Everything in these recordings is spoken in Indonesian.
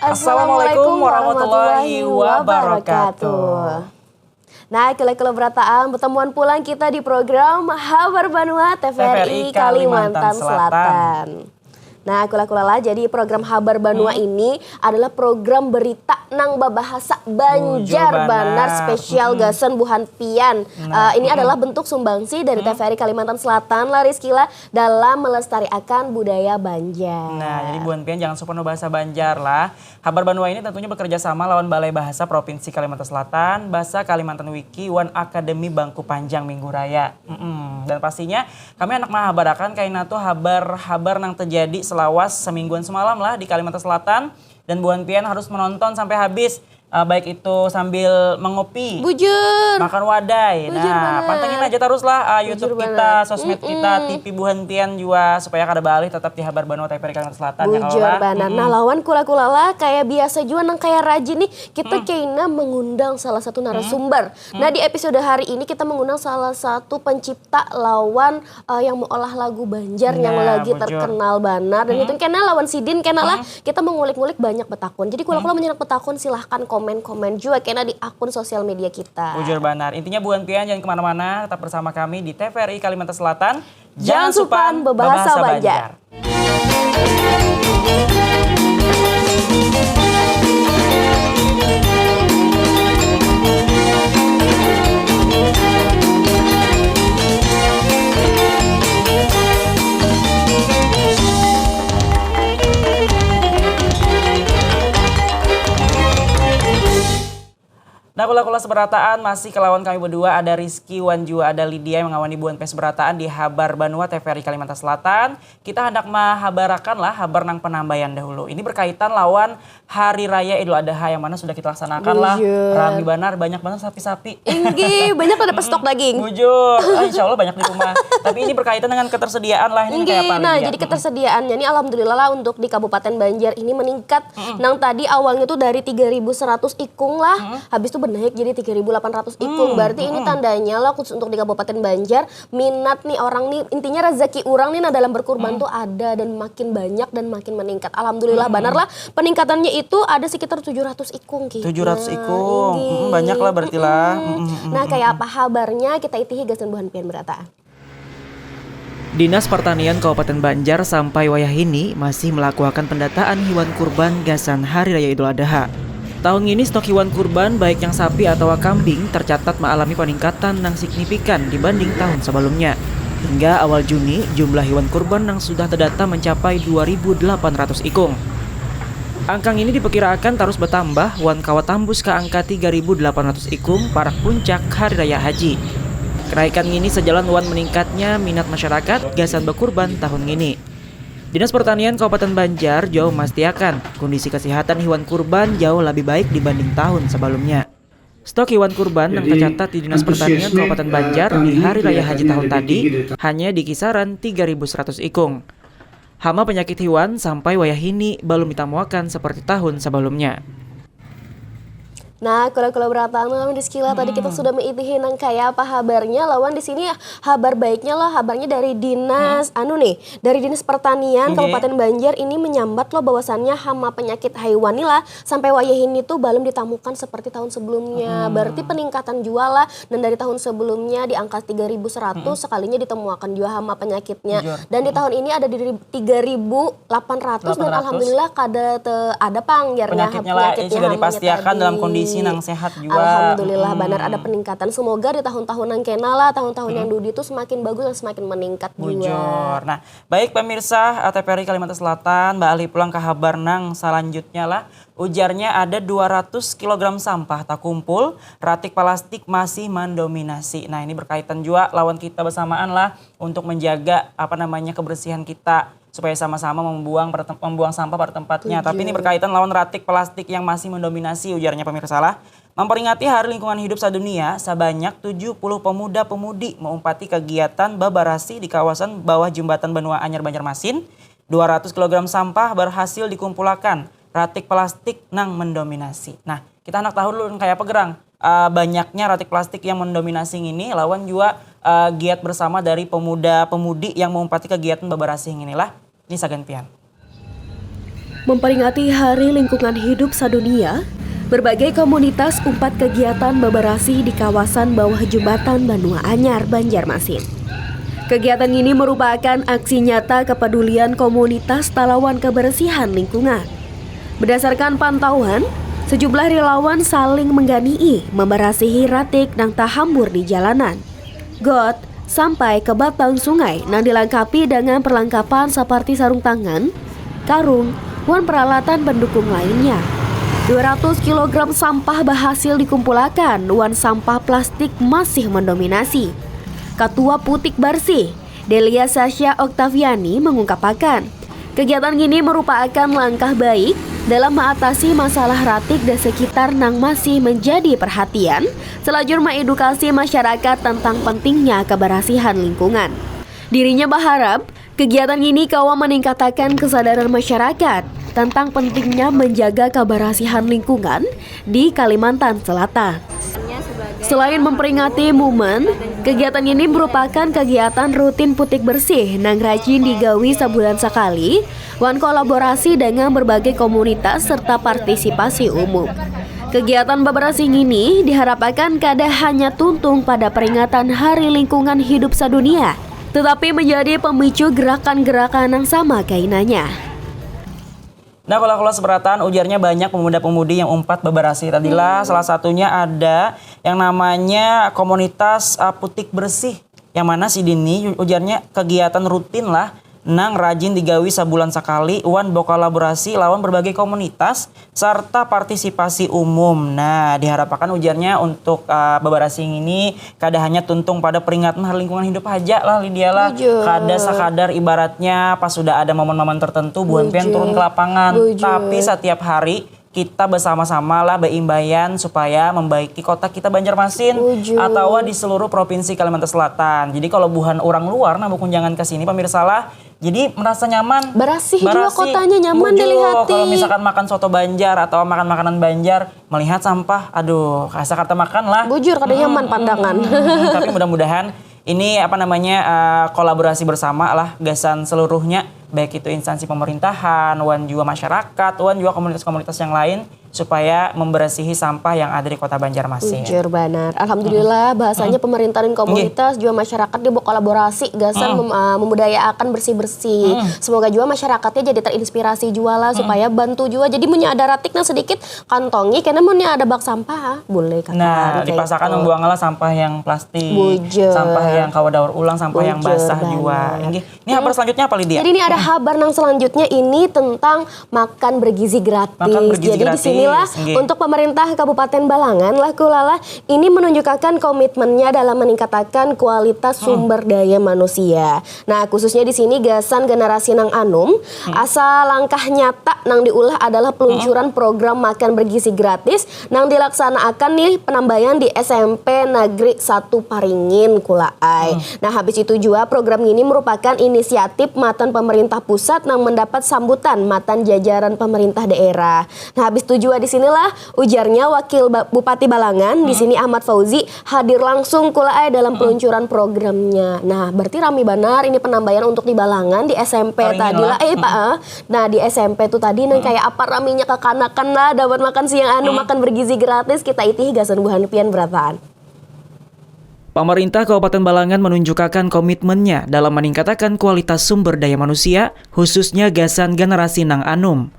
Assalamualaikum warahmatullahi wabarakatuh. Nah, kila-kila berataan pertemuan pulang kita di program Habar Banua TVRI Kalimantan Selatan. Nah, kula-kulala, jadi program Habar Banua ini adalah program berita nang babahasa Banjar Banar spesial gasan Buhan Pian. Ini adalah bentuk sumbangsi dari TVRI Kalimantan Selatan lah Rizkila dalam melestarikan budaya Banjar. Nah, jadi Buhan Pian jangan sepenuh bahasa Banjar lah. Habar Banua ini tentunya bekerja sama lawan Balai Bahasa Provinsi Kalimantan Selatan, Bahasa Kalimantan Wiki, Wan Akademi Bangku Panjang Minggu Raya. Dan pastinya kami anak mahabarakan kaina tuh habar-habar nang terjadi selawas semingguan semalam lah di Kalimantan Selatan. Dan Buhan Pian harus menonton sampai habis. Baik itu sambil mengopi, bujur, makan wadai. Bujur nah, pantengin aja terus lah YouTube kita, sosmed kita, TV Buhan Pian juga supaya kada balik tetap di Habar Banua TVRI Kalimantan Selatan. Bujur ya banar. Nah, lawan kula-kulala kayak biasa juga nang kayak rajin nih kita kaina mengundang salah satu narasumber. Nah, di episode hari ini kita mengundang salah satu pencipta lawan yang mengolah lagu Banjar yang lagi terkenal banar dan itu kena lawan Sidin kena lah kita mengulik-ngulik banyak betakun. Jadi kula-kula menyenak betakun silahkan komen juga kena di akun sosial media kita. Bujur banar. Intinya Buhan Pian jangan kemana-mana, tetap bersama kami di TVRI Kalimantan Selatan. Jangan supan bebahasa Banjar. Nah, kula-kula seberataan masih kelawan kami berdua, ada Rizky, Wan juga ada Lydia yang mengawani Buhan Pian seberataan di Habar Banua TVRI Kalimantan Selatan. Kita hendak mahabarakan lah habar nang penambayan dahulu. Ini berkaitan lawan Hari Raya Idul Adha yang mana sudah kita laksanakan lah. Rami banar, banyak banget sapi-sapi. Inggi, banyak pada pestok daging. Bujur, insya Allah banyak di rumah. Tapi ini berkaitan dengan ketersediaan lah ini kayak apa? Nah, jadi ketersediaannya ini alhamdulillah lah untuk di Kabupaten Banjar ini meningkat. Nang tadi awalnya tuh dari 3.100 ikung lah, habis itu naik jadi 3.800 ikung. Berarti ini tandanya lah khusus untuk di Kabupaten Banjar minat nih orang nih, intinya rezeki orang nih nah dalam berkurban tuh ada dan makin banyak dan makin meningkat. Alhamdulillah banar lah peningkatannya itu ada sekitar 700 ikung gitu. 700 ikung. Banyak lah berarti lah. Nah, kayak apa kabarnya kita itihi gasan Buhan Pian berataan. Dinas Pertanian Kabupaten Banjar sampai wayah ini masih melakukan pendataan hewan kurban gasan Hari Raya Idul Adha. Tahun ini stok hewan kurban baik yang sapi atau kambing tercatat mengalami peningkatan yang signifikan dibanding tahun sebelumnya. Hingga awal Juni, jumlah hewan kurban yang sudah terdata mencapai 2.800 ikung. Angka ini diperkirakan terus bertambah wan kawat tembus ke angka 3.800 ikung parak puncak Hari Raya Haji. Kenaikan ini sejalan wan meningkatnya minat masyarakat gasan berkurban tahun ini. Dinas Pertanian Kabupaten Banjar jauh memastikan kondisi kesehatan hewan kurban jauh lebih baik dibanding tahun sebelumnya. Stok hewan kurban yang tercatat di Dinas Pertanian Kabupaten Banjar di Hari Raya Haji tahun tadi hanya di kisaran 3.100 ikung. Hama penyakit hewan sampai wayah ini belum ditemukan seperti tahun sebelumnya. Nah, kalau berataan lawan di Skila tadi kita sudah mengitihi nang kayak apa kabarnya lawan di sini kabar baiknya loh kabarnya dari Dinas dari Dinas Pertanian Kabupaten Banjar ini menyambat loh bahwasannya hama penyakit haiwani lah sampai wayah ini tuh belum ditemukan seperti tahun sebelumnya. Berarti peningkatan jual lah dan dari tahun sebelumnya di angka 3.100 sekalinya ditemukan juga hama penyakitnya. Dan di tahun ini ada di 3.800 dan alhamdulillah ada pangjarnya penyakitnya sudah dipastikan dalam kondisi nang sehat juga. Alhamdulillah banar ada peningkatan. Semoga di tahun-tahun yang kena lah, tahun-tahun yang dudi itu semakin bagus dan semakin meningkat juga. Nah, baik pemirsa TVRI Kalimantan Selatan, Mbak Ali pulang ke habar nang selanjutnya lah. Ujarnya ada 200 kg sampah tak kumpul, ratik plastik masih mendominasi. Nah, ini berkaitan juga lawan kita bersamaan lah untuk menjaga kebersihan kita supaya sama-sama membuang sampah pada tempatnya. Tapi ini berkaitan lawan ratik plastik yang masih mendominasi ujarnya pemirsa lah. Memperingati Hari Lingkungan Hidup Sedunia, sebanyak 70 pemuda-pemudi mengumpati kegiatan babarasi di kawasan bawah jembatan Benua Anyar Banjarmasin. 200 kg sampah berhasil dikumpulkan, ratik plastik nang mendominasi. Nah, kita hendak tahu dulu kayak apa gerang. Banyaknya ratik plastik yang mendominasi ini lawan juga giat bersama dari pemuda-pemudi yang mengumpati kegiatan babarasi inilah. Ini Sagan Pian. Memperingati Hari Lingkungan Hidup Sedunia, berbagai komunitas umpat kegiatan beberasi di kawasan bawah jembatan Banua Anyar, Banjarmasin. Kegiatan ini merupakan aksi nyata kepedulian komunitas talawan kebersihan lingkungan. Berdasarkan pantauan, sejumlah relawan saling mengganii memberasihi ratik dan tahambur di jalanan, got, sampai ke batang sungai yang dilengkapi dengan perlengkapan seperti sarung tangan, karung, dan peralatan pendukung lainnya. 200 kg sampah berhasil dikumpulkan, dan sampah plastik masih mendominasi. Ketua Putik Bersih, Delia Sasha Oktaviani mengungkapkan, kegiatan ini merupakan langkah baik dalam mengatasi masalah ratik dan sekitar yang masih menjadi perhatian, selanjutnya mengedukasi masyarakat tentang pentingnya kebersihan lingkungan. Dirinya berharap kegiatan ini kawan meningkatkan kesadaran masyarakat tentang pentingnya menjaga kebersihan lingkungan di Kalimantan Selatan. Selain memperingati momen, kegiatan ini merupakan kegiatan rutin Putik Bersih yang rajin digawi sebulan sekali, dan kolaborasi dengan berbagai komunitas serta partisipasi umum. Kegiatan bebersih ini diharapkan kada hanya tuntung pada peringatan Hari Lingkungan Hidup Sedunia, tetapi menjadi pemicu gerakan-gerakan yang sama kainannya. Nah, kalau kelas seberatan ujarnya banyak pemuda-pemudi yang umpat beberasi. Tadilah salah satunya ada yang namanya komunitas Putik Bersih. Yang mana si Dini ujarnya kegiatan rutin lah nang rajin digawi sebulan sekali, wan berkolaborasi lawan berbagai komunitas serta partisipasi umum. Nah, diharapkan ujarnya untuk beberasi ini kada hanya tuntung pada peringatan Hari Lingkungan Hidup aja lah, Lydia lah. Kada sekadar ibaratnya pas sudah ada momen-momen tertentu buan pian turun ke lapangan. Tapi setiap hari kita bersama-sama lah beimbayan supaya membaiki kota kita Banjarmasin atau di seluruh provinsi Kalimantan Selatan. Jadi kalau buhan orang luar nah bukan jangan ke sini pemirsa lah. Jadi merasa nyaman. Berasih juga kotanya nyaman dilihat. Kalau misalkan makan soto Banjar atau makan makanan Banjar melihat sampah, aduh kayak kata makan lah. Bujur kada nyaman pandangan. Tapi mudah-mudahan ini kolaborasi bersama lah gasan seluruhnya, baik itu instansi pemerintahan, wan juga masyarakat, wan juga komunitas-komunitas yang lain supaya membersihi sampah yang ada di kota Banjarmasin. Jujur benar. Alhamdulillah bahasanya pemerintahan komunitas juga masyarakat dia berkolaborasi gasan membudayakan bersih-bersih. Semoga juga masyarakatnya jadi terinspirasi juga lah supaya bantu juga jadi menyadar ratiknya sedikit kantongi karena punya ada bak sampah boleh kan. Nah, dipaksakan membuanglah sampah yang plastik, sampah yang kawa daur ulang, sampah yang basah juga. Ini kabar selanjutnya apa Lydia? Jadi ini ada kabar yang selanjutnya ini tentang makan bergizi gratis. Jadi di sini untuk pemerintah Kabupaten Balangan Kulala ini menunjukkan komitmennya dalam meningkatkan kualitas sumber daya manusia. Nah, khususnya di sini gasan generasi nang anum, asal langkah nyata nang diulah adalah peluncuran program makan bergizi gratis nang dilaksanakan nih penambahan di SMP Negeri 1 Paringin Kulaai. Nah, habis itu juga program ini merupakan inisiatif matan pemerintah pusat nang mendapat sambutan matan jajaran pemerintah daerah. Nah, habis itu juga di sinilah ujarnya Wakil Bupati Balangan di sini Ahmad Fauzi hadir langsung Kulaai dalam peluncuran programnya. Nah, berarti rami benar ini penambahan untuk di Balangan di SMP tadi lah Pak. Nah, di SMP tuh tadi nang kayak apa raminya kekanakan lah dapat makan siang makan bergizi gratis kita itih gasan buhan pian berataan. Pemerintah Kabupaten Balangan menunjukkan komitmennya dalam meningkatkan kualitas sumber daya manusia, khususnya gasan generasi nang anum.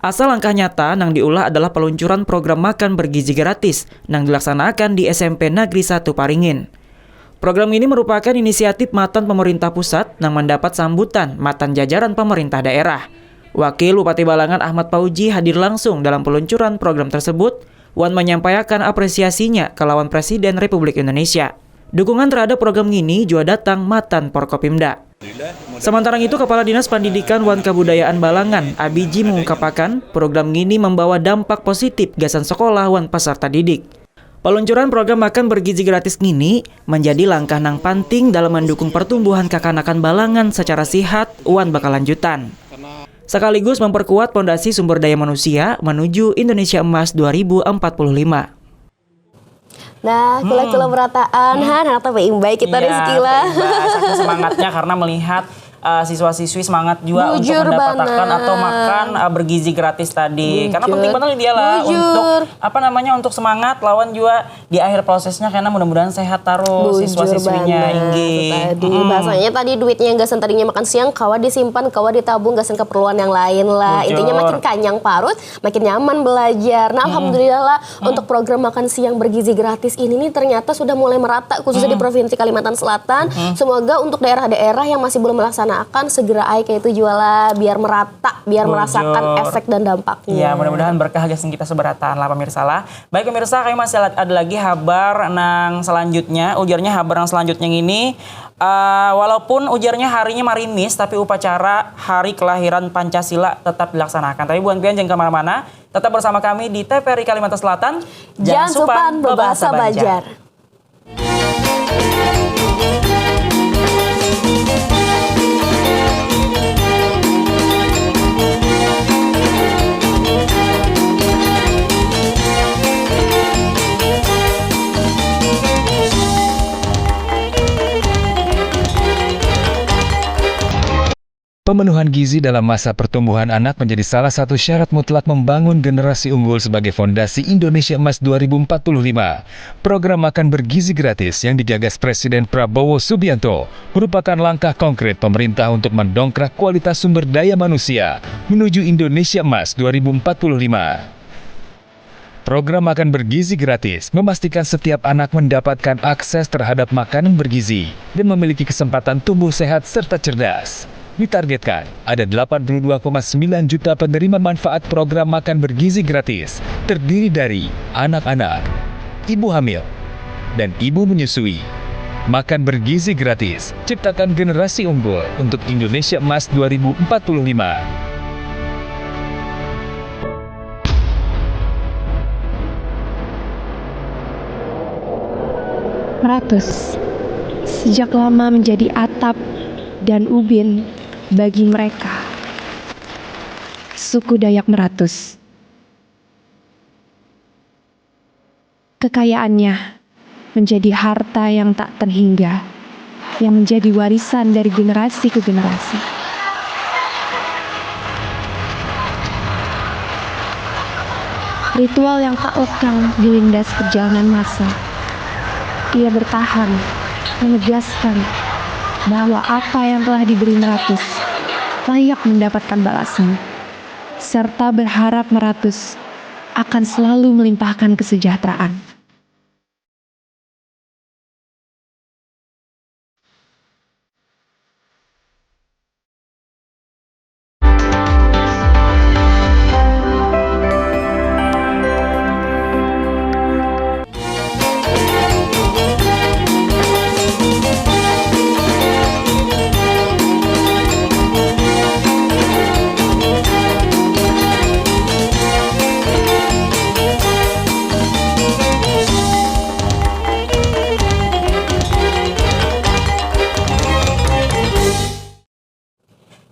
Asal langkah nyata nang diulah adalah peluncuran program makan bergizi gratis nang dilaksanakan di SMP Negeri 1 Paringin. Program ini merupakan inisiatif matan pemerintah pusat nang mendapat sambutan matan jajaran pemerintah daerah. Wakil Bupati Balangan Ahmad Fauzi hadir langsung dalam peluncuran program tersebut wan menyampaikan apresiasinya ke lawan Presiden Republik Indonesia. Dukungan terhadap program ini juga datang matan Porkopimda. Sementara itu, Kepala Dinas Pendidikan wan Kebudayaan Balangan, Abiji mengungkapkan program ini membawa dampak positif gasan sekolah wan peserta didik. Peluncuran program makan bergizi gratis ini menjadi langkah nang penting dalam mendukung pertumbuhan kekanakan Balangan secara sehat wan berkelanjutan. Sekaligus memperkuat fondasi sumber daya manusia menuju Indonesia Emas 2045. Nah, kula berataan, atau baik kita rezeki lah. Saking semangatnya karena melihat siswa-siswi semangat juga untuk Bujur mendapatkan banget. atau makan bergizi gratis tadi. Karena Bujur. penting banget dia lah Bujur. untuk semangat lawan juga di akhir prosesnya karena mudah-mudahan sehat taruh Bujur siswa-siswinya banget. Inggi. Tadi bahasanya tadi duitnya yang gasen tadinya makan siang kawa disimpan, kawa ditabung gasen keperluan yang lain lah. Bujur. Intinya makin kanyang parut, makin nyaman belajar. Nah, alhamdulillah lah untuk program makan siang bergizi gratis ini nih ternyata sudah mulai merata khususnya di Provinsi Kalimantan Selatan. Semoga untuk daerah-daerah yang masih belum melaksanakan segera aja kayak itu jualah biar merata, biar Bujur. merasakan efek dan dampaknya. Ya, mudah-mudahan berkah gasen kita seberatan lah pemirsa lah. Baik pemirsa, kami masih ada lagi kabar nang selanjutnya. Ujarnya kabar nang selanjutnya ini walaupun ujarnya harinya marimis tapi upacara hari kelahiran Pancasila tetap dilaksanakan. Tapi buan pian jangan kemana-mana, tetap bersama kami di TVRI Kalimantan Selatan. Jangan supan berbahasa Banjar. Pemenuhan gizi dalam masa pertumbuhan anak menjadi salah satu syarat mutlak membangun generasi unggul sebagai fondasi Indonesia Emas 2045. Program makan bergizi gratis yang digagas Presiden Prabowo Subianto merupakan langkah konkret pemerintah untuk mendongkrak kualitas sumber daya manusia menuju Indonesia Emas 2045. Program makan bergizi gratis memastikan setiap anak mendapatkan akses terhadap makanan bergizi dan memiliki kesempatan tumbuh sehat serta cerdas. Ditargetkan, ada 82,9 juta penerima manfaat program makan bergizi gratis, terdiri dari anak-anak, ibu hamil, dan ibu menyusui. Makan bergizi gratis, ciptakan generasi unggul untuk Indonesia Emas 2045. Meratus sejak lama menjadi atap dan ubin bagi mereka, suku Dayak Meratus. Kekayaannya menjadi harta yang tak terhingga, yang menjadi warisan dari generasi ke generasi. Ritual yang tak lekang dilindas perjalanan masa. Ia bertahan, menegaskan bahwa apa yang telah diberi Meratus layak mendapatkan balasan, serta berharap Meratus akan selalu melimpahkan kesejahteraan.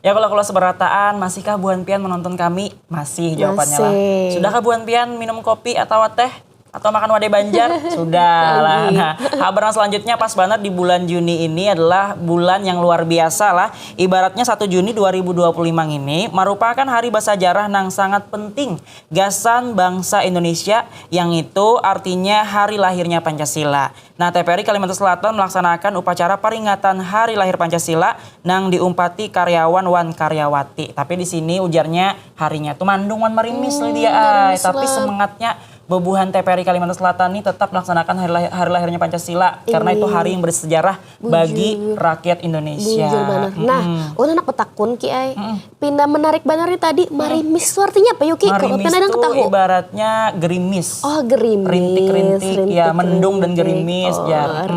Ya kalau seberataan, masihkah Buan Pian menonton kami? Masih jawabannya lah. Masih. Sudahkah Buan Pian minum kopi atau teh? Atau makan wadai Banjar? Sudah lah. Nah, kabar yang selanjutnya pas banget di bulan Juni ini adalah bulan yang luar biasa lah. Ibaratnya 1 Juni 2025 ini merupakan hari bersejarah yang sangat penting. Gasan bangsa Indonesia yang itu artinya hari lahirnya Pancasila. Nah, TVRI Kalimantan Selatan melaksanakan upacara peringatan hari lahir Pancasila nang diumpati karyawan wan karyawati. Tapi di sini ujarnya harinya tuh mandung wan marimis dia. Tapi semangatnya Bebuhan TVRI Kalimantan Selatan ini tetap melaksanakan hari lahirnya Pancasila karena itu hari yang bersejarah bagi rakyat Indonesia. Bujur benar. Nah, anak petakun ki ai. Pindah menarik benar nih tadi marimis itu artinya apa Yuki? Marimis itu ibaratnya gerimis. Oh, gerimis. Rintik-rintik ya, mendung dan gerimis ya.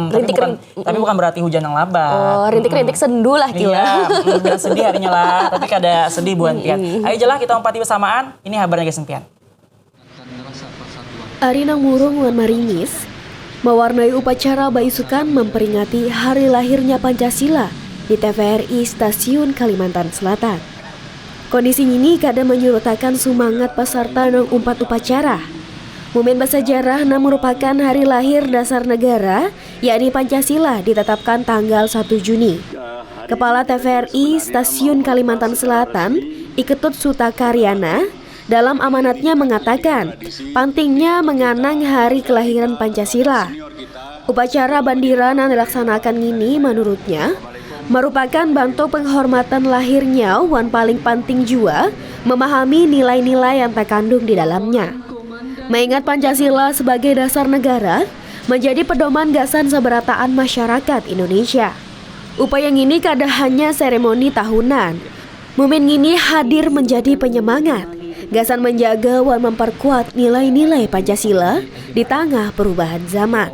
Tapi bukan berarti hujan yang lebat. Oh, rintik-rintik sendu lah kila. Iya, udah sedih harinya lah, tapi kada sedih Buan Pian. Ayo jelah kita umpati bersamaan. Ini kabarnya guys Pian. Arinang murung wan marimis mewarnai upacara baisukan memperingati hari lahirnya Pancasila di TVRI Stasiun Kalimantan Selatan. Kondisi ini kadang menyurutakan semangat peserta nang umpat upacara. Momen bersejarah merupakan hari lahir dasar negara, yakni Pancasila ditetapkan tanggal 1 Juni. Kepala TVRI Stasiun Kalimantan Selatan, Iketut Sutakaryana, dalam amanatnya mengatakan pentingnya mengenang hari kelahiran Pancasila. Upacara bandiran yang dilaksanakan ini menurutnya merupakan bentuk penghormatan lahirnya wan paling penting jua memahami nilai-nilai yang terkandung di dalamnya. Mengingat Pancasila sebagai dasar negara menjadi pedoman gasan seberataan masyarakat Indonesia. Upaya ini kada hanya seremoni tahunan. Momen ini hadir menjadi penyemangat. Gasan menjaga wan memperkuat nilai-nilai Pancasila di tengah perubahan zaman.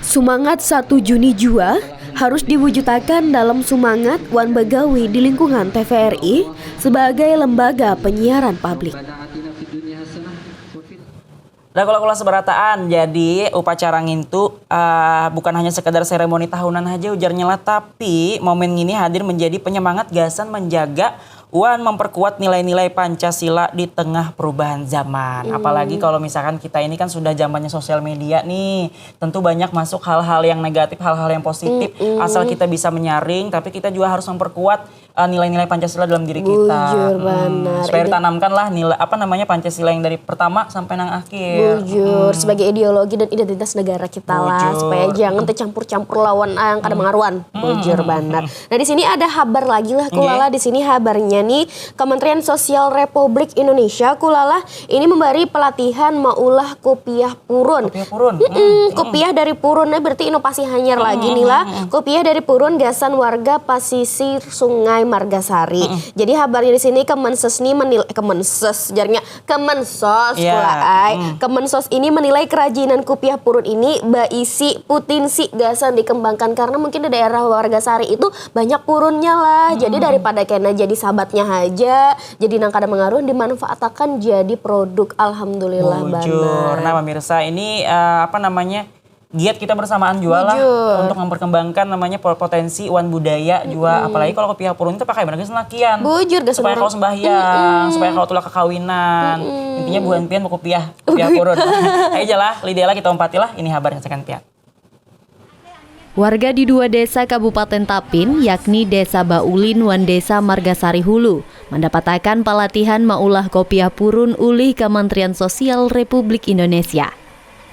Semangat 1 Juni jua harus diwujudkan dalam semangat wan begawi di lingkungan TVRI sebagai lembaga penyiaran publik. Nah, kula seberataan, jadi upacara ngintu bukan hanya sekedar seremoni tahunan aja ujarnya lah, tapi momen ini hadir menjadi penyemangat gasan menjaga wan memperkuat nilai-nilai Pancasila di tengah perubahan zaman. Apalagi kalau misalkan kita ini kan sudah zamannya sosial media nih, tentu banyak masuk hal-hal yang negatif, hal-hal yang positif. Asal kita bisa menyaring, tapi kita juga harus memperkuat nilai-nilai Pancasila dalam diri kita. Bujur, benar. Supaya ditanamkanlah nilai Pancasila yang dari pertama sampai nang akhir. Bujur, sebagai ideologi dan identitas negara kita lah, supaya jangan tercampur-campur lawan yang kada mengaruan. Bujur, benar. Nah, di sini ada kabar lagi lah kulala. Di sini kabarnya nih Kementerian Sosial Republik Indonesia kulala ini memberi pelatihan maulah kopiah purun. Kopiah purun. Kopiah dari purun, nah berarti inovasi hanyar lagi nih lah. Kopiah dari purun gasan warga pasisir Sungai Margasari. Jadi kabarnya di sini Kemensos nih menilai Kemensos Kemensos ini menilai kerajinan kopiah purun ini baisi putinsi gasan dikembangkan karena mungkin di daerah Margasari itu banyak purunnya lah. Jadi daripada kena jadi sahabatnya aja, jadi nang kada mengaruh dimanfaatkan jadi produk. Alhamdulillah Bujur. Nah, pemirsa ini giat kita bersamaan juga lah untuk memperkembangkan namanya potensi wan budaya juga. Apalagi kalau kopiah purun itu pakai benar selakian. Bujur, supaya kau sembahyang, supaya kau tulah kekawinan. Intinya buhan pian mau kopiah purun. Ayo lah, lidela kita umpatilah ini kabarnya sekan pian. Warga di 2 desa Kabupaten Tapin, yakni Desa Baulin wan Desa Margasari Hulu, mendapatkan pelatihan maulah kopiah purun oleh Kementerian Sosial Republik Indonesia.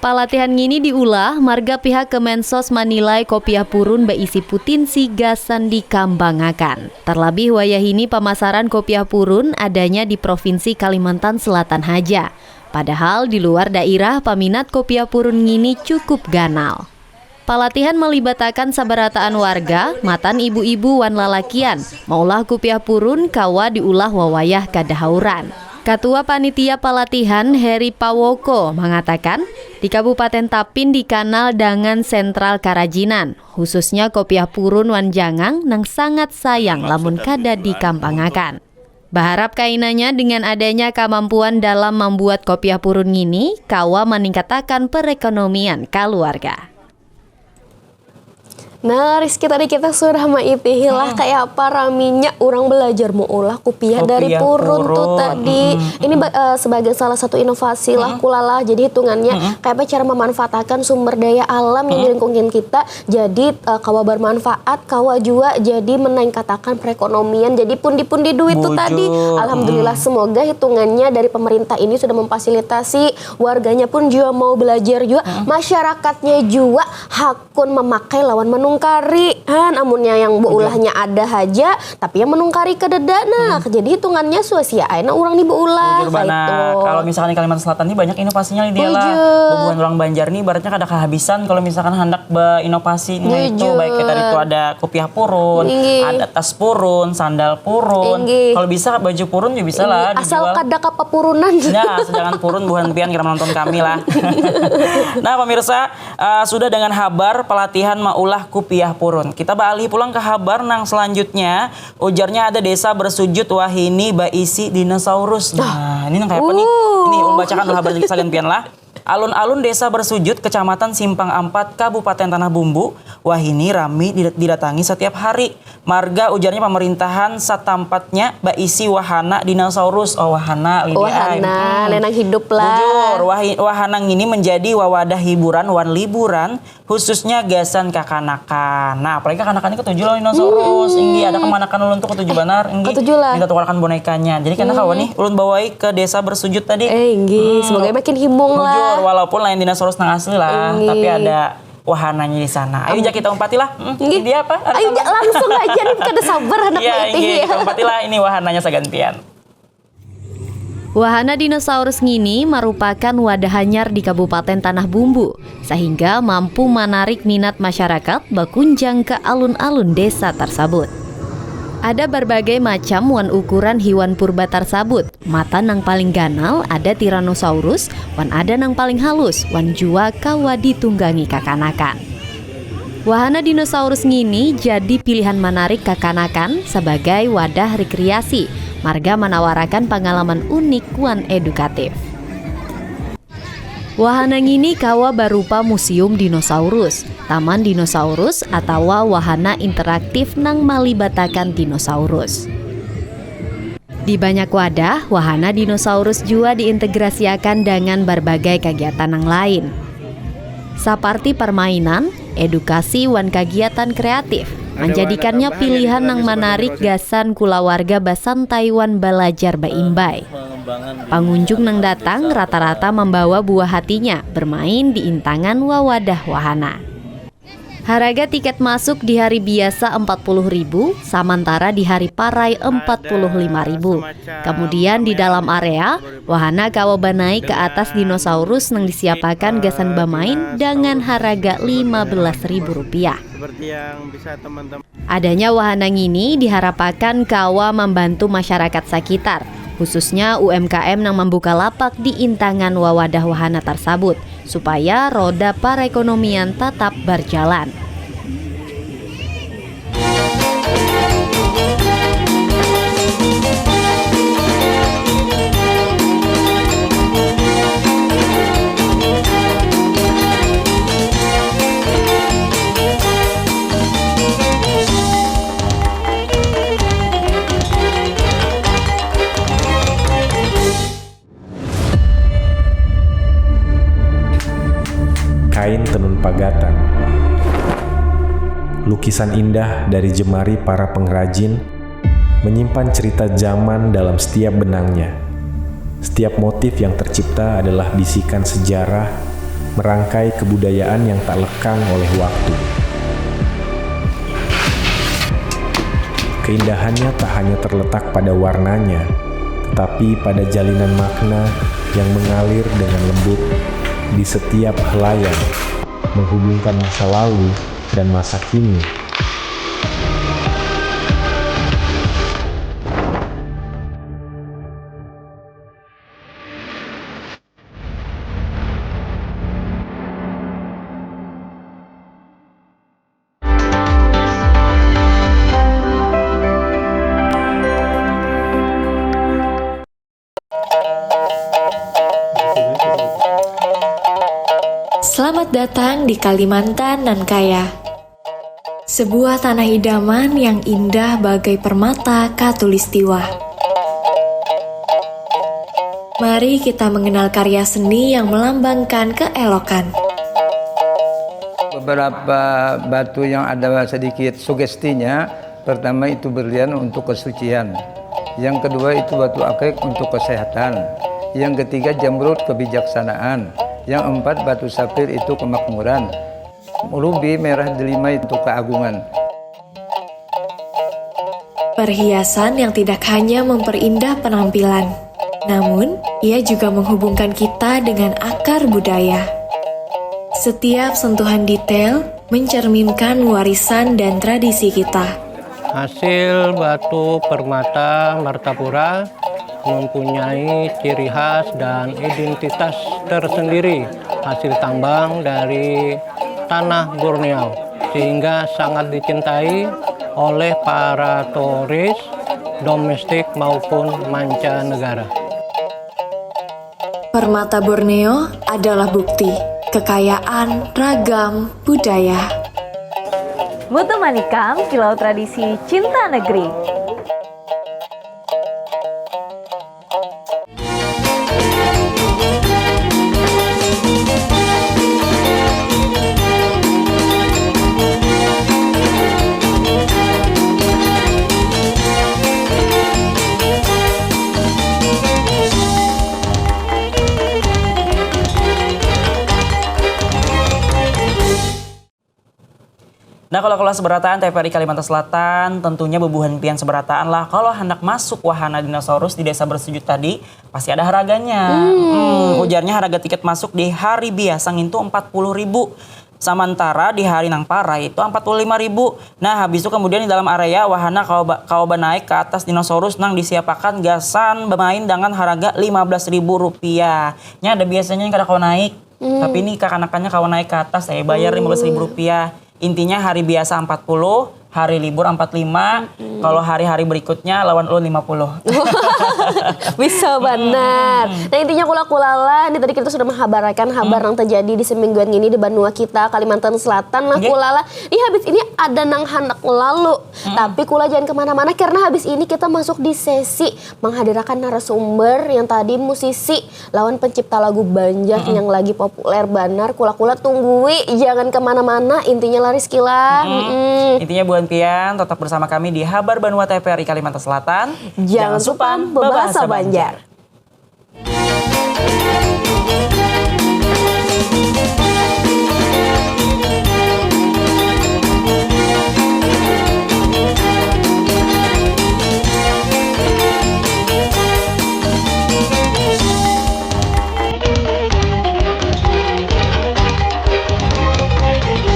Pelatihan ini diulah marga pihak Kemensos menilai kopiah purun berisi putinsi gasan dikembangakan. Terlebih wayah ini pemasaran kopiah purun adanya di Provinsi Kalimantan Selatan haja. Padahal di luar daerah peminat kopiah purun ini cukup ganal. Pelatihan melibatkan sabarataan warga, matan ibu-ibu wan lalakian, maulah kopiah purun kawa diulah wawayah kadahauran. Ketua Panitia Pelatihan Heri Pawoko mengatakan, di Kabupaten Tapin dikenal dengan sentral kerajinan, khususnya kopiah purun wan jangang nang sangat sayang lamun kada dikampangakan. Berharap kainannya dengan adanya kemampuan dalam membuat kopiah purun ini, kawa meningkatkan perekonomian keluarga. Nah, Rizky tadi kita sudah maitihilah kayak apa raminya orang belajar mau olah kopiah dari purun tuh tadi. Ini sebagai salah satu inovasi lah kulala. Jadi hitungannya kayak apa cara memanfaatkan sumber daya alam yang di lingkungan kita. Jadi kawa bermanfaat, kawa juga jadi meningkatkan perekonomian. Jadi pundi-pundi duit tuh tadi. Alhamdulillah semoga hitungannya dari pemerintah ini sudah memfasilitasi warganya pun juga mau belajar juga. Masyarakatnya juga hakun memakai lawan menungkari amunnya yang beulahnya ada aja tapi yang menungkari kededana jadi hitungannya sia-sia aina orang nih beulah kalau misalkan di Kalimantan Selatan ini banyak inovasinya nih dia lah hubungan orang Banjar nih ibaratnya kada kehabisan kalau misalkan hendak berinovasi itu baik tadi itu ada kopiah purun, ada tas purun, sandal purun, kalau bisa baju purun juga bisa lah asal dijual. kada kepepurunan Ya sedangkan purun buhan pian kira menonton kami lah. Nah pemirsa sudah dengan kabar pelatihan maulah kopiah purun. Kita balik pulang ke kabar nang selanjutnya. Ujarnya ada desa bersujud wahini baisi dinosaurus. Nah, ini nang kayak apa nih? Ini bacakan dulu kabar sedikit sekalian pian lah. Alun-alun Desa Bersujud, Kecamatan Simpang Ampat, Kabupaten Tanah Bumbu, wahini rami didatangi setiap hari. Marga ujarnya pemerintahan satampatnya baisi wahana dinosaurus. Oh wahana, Wahana, lenang hidup lah. Bujur, wahana ini menjadi wawadah hiburan wan liburan, khususnya gasan kakanakan. Nah, apalagi kakanakan itu ketujuh loh dinosaurus. Inggi ada kemanakan ulun tuh ketujuh benar. Inggi Ketujuh lah. minta tukarkan bonekanya. Jadi karena kawan nih ulun bawai ke Desa Bersujud tadi. Inggi, semoga makin himung lah. Bujur, walaupun lain dinosaurus nang asli lah, tapi ada wahananya di sana. Ayo kita umpatilah. Inggi. Dia apa? Ayo langsung aja nih, kada sabar hendak Iya, maitih Inggi, ya. kita umpatilah ini wahananya segantian. Wahana dinosaurus ngini merupakan wadah anyar di Kabupaten Tanah Bumbu, sehingga mampu menarik minat masyarakat berkunjung ke alun-alun desa tersebut. Ada berbagai macam wan ukuran hewan purba tersebut. Mata nang paling ganal ada Tyrannosaurus, wan ada nang paling halus, wan jua kawa ditunggangi kakanakan. Wahana dinosaurus ngini jadi pilihan menarik kakanakan sebagai wadah rekreasi. Marga menawarkan pengalaman unik wan edukatif. Wahana ngini kawa berupa museum dinosaurus, taman dinosaurus atau wahana interaktif nang malibatakan dinosaurus. Di banyak wadah, wahana dinosaurus juga diintegrasikan dengan berbagai kegiatan yang lain. Seperti permainan, edukasi wan kegiatan kreatif, menjadikannya pilihan yang menarik gasan kula warga basantai wan belajar baimbai. Pengunjung nang datang rata-rata membawa buah hatinya bermain di intangan wawadah wahana. Harga tiket masuk di hari biasa 40.000, sementara di hari parai 45.000. Kemudian di dalam area, wahana kawa naik ke atas dinosaurus nang disiapakan gasan bermain dengan harga Rp15.000. Adanya wahana ini diharapkan kawa membantu masyarakat sekitar, khususnya UMKM yang membuka lapak di intangan wawadah wahana tersebut, supaya roda perekonomian tetap berjalan. Kain tenun pagatan. Lukisan indah dari jemari para pengrajin menyimpan cerita zaman dalam setiap benangnya. Setiap motif yang tercipta adalah bisikan sejarah, merangkai kebudayaan yang tak lekang oleh waktu. Keindahannya tak hanya terletak pada warnanya, tetapi pada jalinan makna yang mengalir dengan lembut di setiap helaian, menghubungkan masa lalu dan masa kini. Selamat datang di Kalimantan nan kaya. Sebuah tanah idaman yang indah bagai permata khatulistiwa. Mari kita mengenal karya seni yang melambangkan keelokan. Beberapa batu yang ada sedikit sugestinya, pertama itu berlian untuk kesucian. Yang kedua itu batu akik untuk kesehatan. Yang ketiga jamrud kebijaksanaan. Yang empat batu sapir itu kemakmuran. Rubi merah delima itu keagungan. Perhiasan yang tidak hanya memperindah penampilan, namun ia juga menghubungkan kita dengan akar budaya. Setiap sentuhan detail mencerminkan warisan dan tradisi kita. Hasil batu permata Martapura mempunyai ciri khas dan identitas tersendiri, hasil tambang dari tanah Borneo, sehingga sangat dicintai oleh para turis domestik maupun mancanegara. Permata Borneo adalah bukti kekayaan ragam budaya. Mutu Manikam, Kilau Tradisi Cinta Negeri. Nah, kalau kelas seberataan TVRI Kalimantan Selatan tentunya bebuhan pian seberataan lah. Kalau hendak masuk wahana dinosaurus di Desa Bersujud tadi pasti ada harganya. Ujarnya harga tiket masuk di hari biasa itu 40.000. Sementara di hari nang parah itu 45.000. Nah, habis itu kemudian di dalam area wahana kau naik ke atas dinosaurus nang disiapakan gasan bermain dengan harga Rp15.000. Nya ada biasanya yang kada kau naik. Tapi ini kakak-anakannya kau naik ke atas saya bayar Rp15.000. Intinya hari biasa 40, hari libur 45, kalau hari-hari berikutnya lawan ulun 50. Bisa benar. Nah intinya kula-kulala, ini tadi kita sudah menghabarkan kabar yang terjadi di semingguan ini di Banua kita, Kalimantan Selatan. Nah kulala, ini habis ini ada nang hendak lalu. Tapi kula jangan kemana-mana karena habis ini kita masuk di sesi menghadirkan narasumber yang tadi musisi lawan pencipta lagu Banjar yang lagi populer banar. Kula-kula tunggui, jangan kemana-mana, intinya laris kila. Intinya buan pian tetap bersama kami di Habar Banua TVRI Kalimantan Selatan. Jangan supan berbahasa Banjar.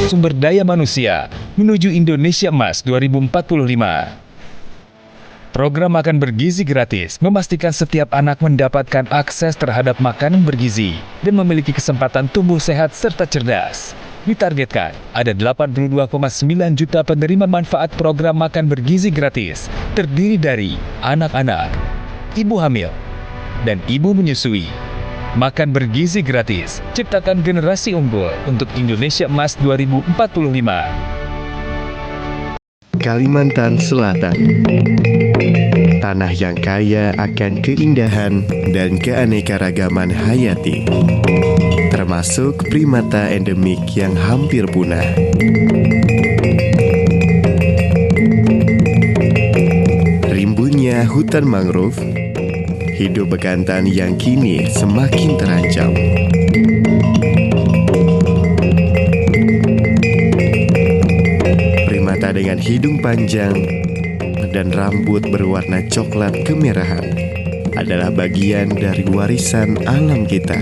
Sumber daya manusia menuju Indonesia Emas 2045. Program makan bergizi gratis memastikan setiap anak mendapatkan akses terhadap makanan bergizi dan memiliki kesempatan tumbuh sehat serta cerdas. Ditargetkan ada 82,9 juta penerima manfaat program makan bergizi gratis, terdiri dari anak-anak, ibu hamil, dan ibu menyusui. Makan bergizi gratis, ciptakan generasi unggul untuk Indonesia Emas 2045. Kalimantan Selatan, tanah yang kaya akan keindahan dan keanekaragaman hayati, termasuk primata endemik yang hampir punah. Rimbunnya hutan mangrove, hidup bekantan yang kini semakin terancam. Primata dengan hidung panjang dan rambut berwarna coklat kemerahan adalah bagian dari warisan alam kita.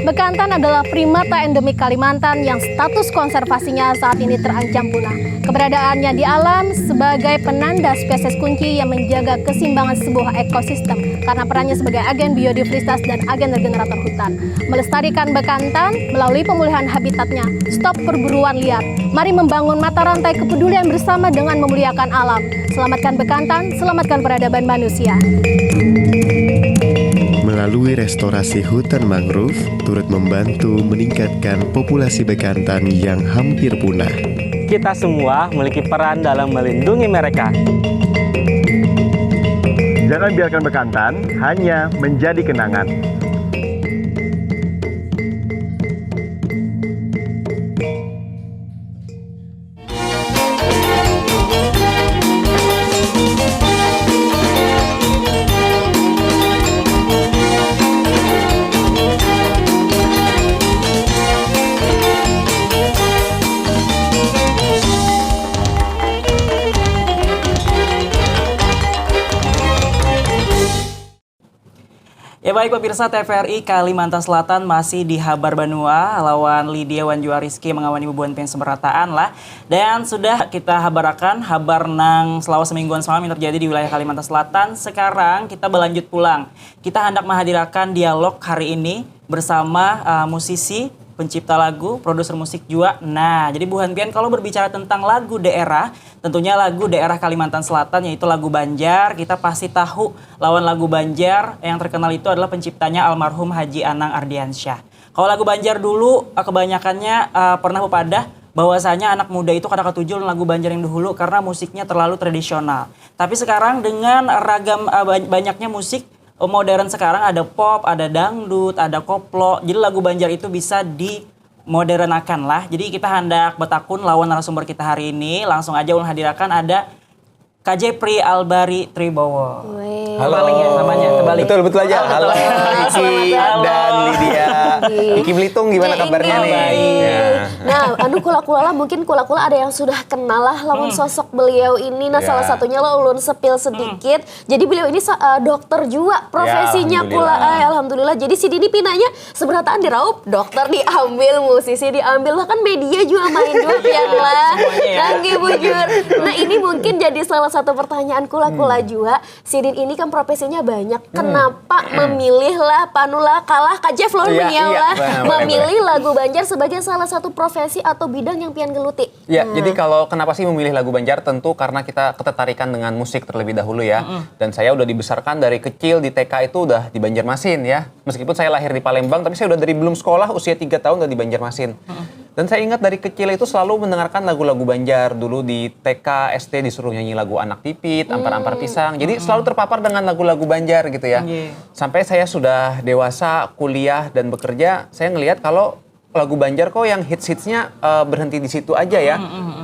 Bekantan adalah primata endemik Kalimantan yang status konservasinya saat ini terancam punah. Keberadaannya di alam sebagai penanda spesies kunci yang menjaga keseimbangan sebuah ekosistem karena perannya sebagai agen biodiversitas dan agen regenerator hutan. Melestarikan bekantan melalui pemulihan habitatnya, stop perburuan liar. Mari membangun mata rantai kepedulian bersama dengan memuliakan alam. Selamatkan bekantan, selamatkan peradaban manusia. Melalui restorasi hutan mangrove, turut membantu meningkatkan populasi bekantan yang hampir punah. Kita semua memiliki peran dalam melindungi mereka. Jangan biarkan bekantan hanya menjadi kenangan. Ya baik pemirsa, TVRI Kalimantan Selatan masih di Habar Banua, lawan Lydia Wanjua Rizky mengawani bebuan pian seberataan lah. Dan sudah kita habarakan habar nang selama semingguan semalam yang terjadi di wilayah Kalimantan Selatan. Sekarang kita berlanjut pulang. Kita hendak menghadirkan dialog hari ini bersama musisi pencipta lagu, produser musik juga. Nah, jadi Bu Hanpian kalau berbicara tentang lagu daerah, tentunya lagu daerah Kalimantan Selatan yaitu lagu Banjar. Kita pasti tahu lawan lagu Banjar yang terkenal itu adalah penciptanya almarhum Haji Anang Ardiansyah. Kalau lagu Banjar dulu kebanyakannya pernah pepadah bahwasanya anak muda itu kadang ketujuh lagu Banjar yang dahulu karena musiknya terlalu tradisional. Tapi sekarang dengan ragam banyaknya musik modern sekarang, ada pop, ada dangdut, ada koplo. Jadi lagu Banjar itu bisa dimodernakan lah. Jadi kita hendak betakun lawan narasumber kita hari ini. Langsung aja ulun hadirkan ada KJ Pri Albari Tribowo. Halo. Namanya terbalik. Betul aja. Halo Iki dan Lydia. Iki Belitung gimana kabarnya nih? Nah, kula-kula mungkin kula-kula ada yang sudah kenal lah lawan sosok beliau ini. Nah, salah satunya lo ulun sepil sedikit. Jadi beliau ini dokter juga profesinya pula. Alhamdulillah. Jadi si Dini pinanya seberataan diraup, dokter diambil, musisi diambil, bahkan media juga main juga pian lah. Nangge bujur. Nah, ini mungkin jadi salah satu pertanyaan kula-kula juga. Si Din ini kan profesinya banyak. Kenapa memilih lah panula kalah Kak Jeff Lon lah memilih lagu Banjar sebagai salah satu profesi atau bidang yang pian geluti? Ya, jadi kalau kenapa sih memilih lagu Banjar? Tentu karena kita ketertarikan dengan musik terlebih dahulu ya. Dan saya udah dibesarkan dari kecil di TK itu udah di Banjarmasin ya. Meskipun saya lahir di Palembang, tapi saya udah dari belum sekolah usia 3 tahun udah di Banjarmasin. Dan saya ingat dari kecil itu selalu mendengarkan lagu-lagu Banjar. Dulu di TK, SD disuruh nyanyi lagu Anak Pipit, Ampar-Ampar Pisang. Jadi selalu terpapar dengan lagu-lagu Banjar gitu ya. Sampai saya sudah dewasa, kuliah dan bekerja, saya ngelihat kalau lagu Banjar kok yang hits-hitsnya berhenti di situ aja ya.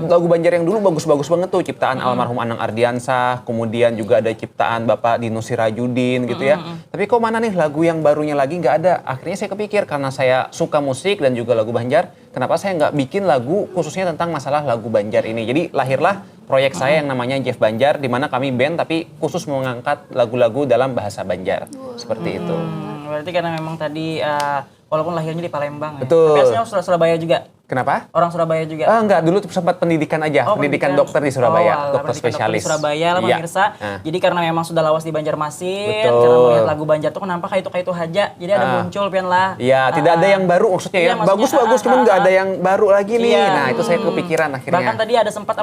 Lagu Banjar yang dulu bagus-bagus banget tuh, ciptaan almarhum Anang Ardiansyah, kemudian juga ada ciptaan Bapak Dino Sirajudin gitu ya. Tapi kok mana nih lagu yang barunya lagi nggak ada. Akhirnya saya kepikir karena saya suka musik dan juga lagu Banjar, kenapa saya nggak bikin lagu khususnya tentang masalah lagu Banjar ini. Jadi lahirlah proyek saya yang namanya Jeff Banjar, di mana kami band tapi khusus mengangkat lagu-lagu dalam bahasa Banjar. Seperti itu. Berarti karena memang tadi walaupun lahirnya di Palembang ya. Betul. Tapi aslinya Surabaya juga. Kenapa? Orang Surabaya juga. Enggak, dulu sempat pendidikan aja, pendidikan dokter di Surabaya, dokter spesialis. Di Surabaya lah pemirsa. Jadi karena memang sudah lawas di Banjarmasin, betul, karena melihat lagu Banjar tuh kenapa kayak itu haja. Jadi ada muncul pian lah. Iya, tidak ada yang baru maksudnya ya. Bagus-bagus cuman nggak ada yang baru lagi nih. Nah, itu saya kepikiran akhirnya. Bahkan tadi ada sempat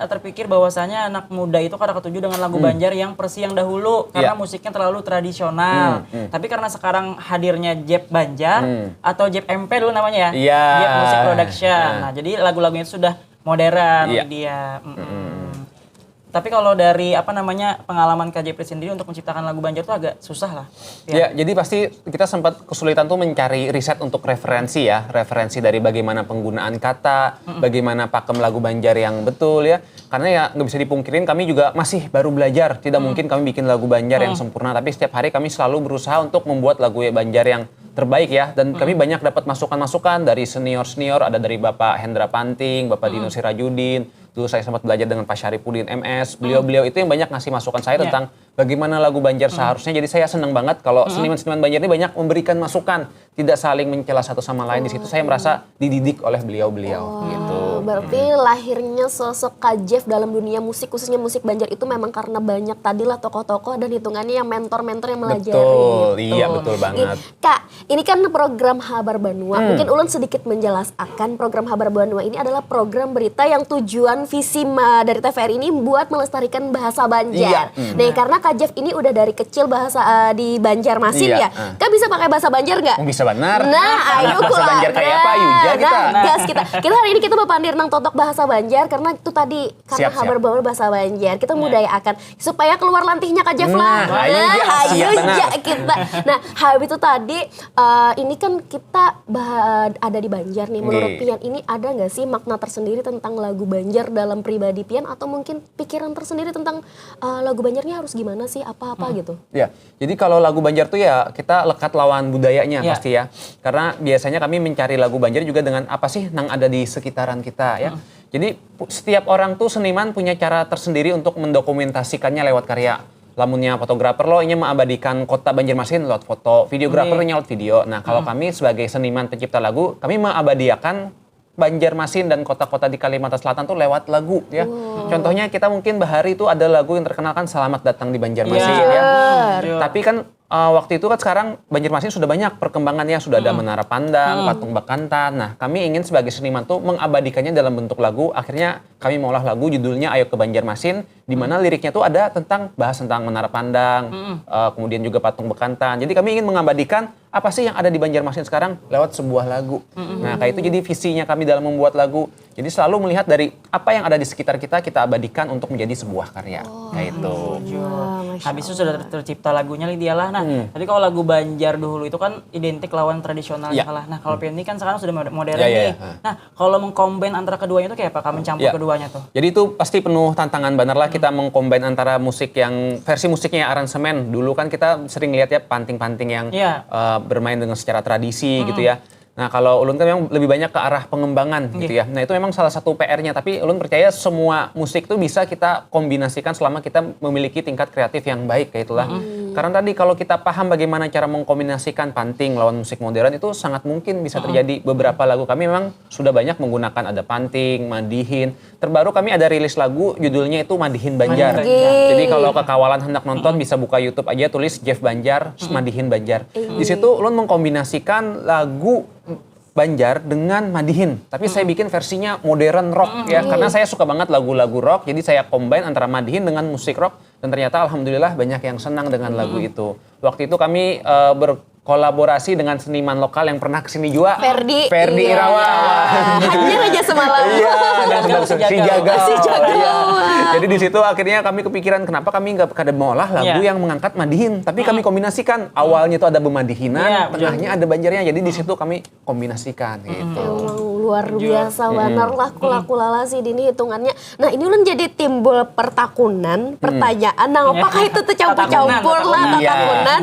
terpikir bahwasanya anak muda itu kada ketujuh dengan lagu Banjar yang versi yang dahulu karena musiknya terlalu tradisional. Tapi karena sekarang hadirnya Jeff Banjar atau Jeff MP dulu namanya ya. Jeff Music Production. Nah, jadi lagu-lagunya itu sudah modern dia. Tapi kalau dari pengalaman Kak Jepri sendiri untuk menciptakan lagu Banjar itu agak susah lah. Ya, jadi pasti kita sempat kesulitan tuh mencari riset untuk referensi ya. Referensi dari bagaimana penggunaan kata, bagaimana pakem lagu Banjar yang betul ya. Karena ya nggak bisa dipungkirin kami juga masih baru belajar. Tidak mungkin kami bikin lagu Banjar yang sempurna. Tapi setiap hari kami selalu berusaha untuk membuat lagu Banjar yang terbaik ya. Dan kami banyak dapat masukan-masukan dari senior-senior. Ada dari Bapak Hendra Panting, Bapak Dino Sirajudin. Dulu saya sempat belajar dengan Pak Syarifudin MS. Beliau-beliau itu yang banyak ngasih masukan saya tentang bagaimana lagu Banjar seharusnya. Jadi saya senang banget kalau seniman-seniman Banjar ini banyak memberikan masukan. Tidak saling mencela satu sama lain. Di situ saya merasa dididik oleh beliau-beliau. Gitu. Berarti lahirnya sosok Kak Jeff dalam dunia musik, khususnya musik Banjar itu memang karena banyak tadilah tokoh-tokoh dan hitungannya yang mentor-mentor yang melajari. Betul, gitu. Iya betul banget. Kak, ini kan program Habar Banua. Mungkin ulun sedikit menjelaskan program Habar Banua ini adalah program berita yang tujuan visi dari TVRI ini buat melestarikan bahasa Banjar. Nah, karena Kak Jeff ini udah dari kecil bahasa di Banjarmasin ya. Kak bisa pakai bahasa Banjar nggak? Bisa benar. Nah, ayo bahasa Banjar kayak apa? Yuja kita. Gas kita hari ini kita mau pandir nang totok bahasa Banjar karena itu tadi karena Habar Banua bahasa Banjar. Kita mudayakan supaya keluar lantihnya Kak Jeff lah. Ayo kita. Nah, habis itu tadi ini kan kita ada di Banjar nih. Menurut Pian ini ada nggak sih makna tersendiri tentang lagu Banjar dalam pribadi Pian atau mungkin pikiran tersendiri tentang lagu Banjarnya harus gimana sih apa-apa gitu? Ya, jadi kalau lagu Banjar tuh ya kita lekat lawan budayanya pasti ya. Karena biasanya kami mencari lagu Banjar juga dengan apa sih yang ada di sekitaran kita ya. Jadi setiap orang tuh seniman punya cara tersendiri untuk mendokumentasikannya lewat karya. Lamunnya fotografer lo ini mengabadikan kota Banjarmasin lewat foto, videografernya lewat video. Nah, kalau kami sebagai seniman pencipta lagu, kami mengabadikan Banjarmasin dan kota-kota di Kalimantan Selatan tuh lewat lagu ya. Contohnya kita mungkin bahari itu ada lagu yang terkenal kan Selamat Datang di Banjarmasin ya. Tapi kan waktu itu kan sekarang Banjarmasin sudah banyak perkembangannya, sudah ada menara pandang, patung Bekantan. Nah, kami ingin sebagai seniman tuh mengabadikannya dalam bentuk lagu. Akhirnya kami mengolah lagu judulnya Ayo ke Banjarmasin, di mana liriknya tuh ada bahas tentang menara pandang, kemudian juga patung Bekantan. Jadi kami ingin mengabadikan apa sih yang ada di Banjarmasin sekarang lewat sebuah lagu. Nah, kayak itu jadi visinya kami dalam membuat lagu. Jadi selalu melihat dari apa yang ada di sekitar kita abadikan untuk menjadi sebuah karya. Kayak itu. Habis itu sudah tercipta lagunya Lydia lah. Nah, tadi kalau lagu Banjar dulu itu kan identik lawan tradisionalnya lah. Nah, kalau Pian ini kan sekarang sudah modern nih. Nah, kalau mengcombine antara keduanya itu kayak apa? Mencampur keduanya tuh? Jadi itu pasti penuh tantangan benar lah kita mengcombine antara musik yang versi musiknya aransemen. Dulu kan kita sering lihat ya panting-panting yang bermain dengan secara tradisi gitu ya. Nah, kalau Ulun kan memang lebih banyak ke arah pengembangan gitu ya. Nah, itu memang salah satu PR-nya. Tapi Ulun percaya semua musik itu bisa kita kombinasikan selama kita memiliki tingkat kreatif yang baik kayak itulah. Karena tadi kalau kita paham bagaimana cara mengkombinasikan panting lawan musik modern itu sangat mungkin bisa terjadi. Beberapa lagu kami memang sudah banyak menggunakan ada panting, madihin. Terbaru kami ada rilis lagu judulnya itu Madihin Banjar. Jadi kalau kekawalan hendak nonton bisa buka YouTube aja tulis Jeff Banjar, Madihin Banjar. Di situ Ulun mengkombinasikan lagu Banjar dengan Madihin, tapi saya bikin versinya modern rock ya, karena saya suka banget lagu-lagu rock, jadi saya combine antara Madihin dengan musik rock, dan ternyata alhamdulillah banyak yang senang dengan lagu itu. Waktu itu kami berkolaborasi dengan seniman lokal yang pernah kesini juga, Ferdi Irawan. Hajar aja semalam. Iya, dan si Jagal. Jadi di situ akhirnya kami kepikiran kenapa kami nggak kada mengolah lagu yang mengangkat Madihin, tapi kami kombinasikan. Awalnya itu ada Bemadihinan, tengahnya ada Banjarnya. Jadi di situ kami kombinasikan gitu. Luar biasa benar laku lala sih ini hitungannya. Nah, ini ulun jadi timbul pertakunan, pertanyaan. Nah, apakah itu tuh campur-campur lah pertakunan?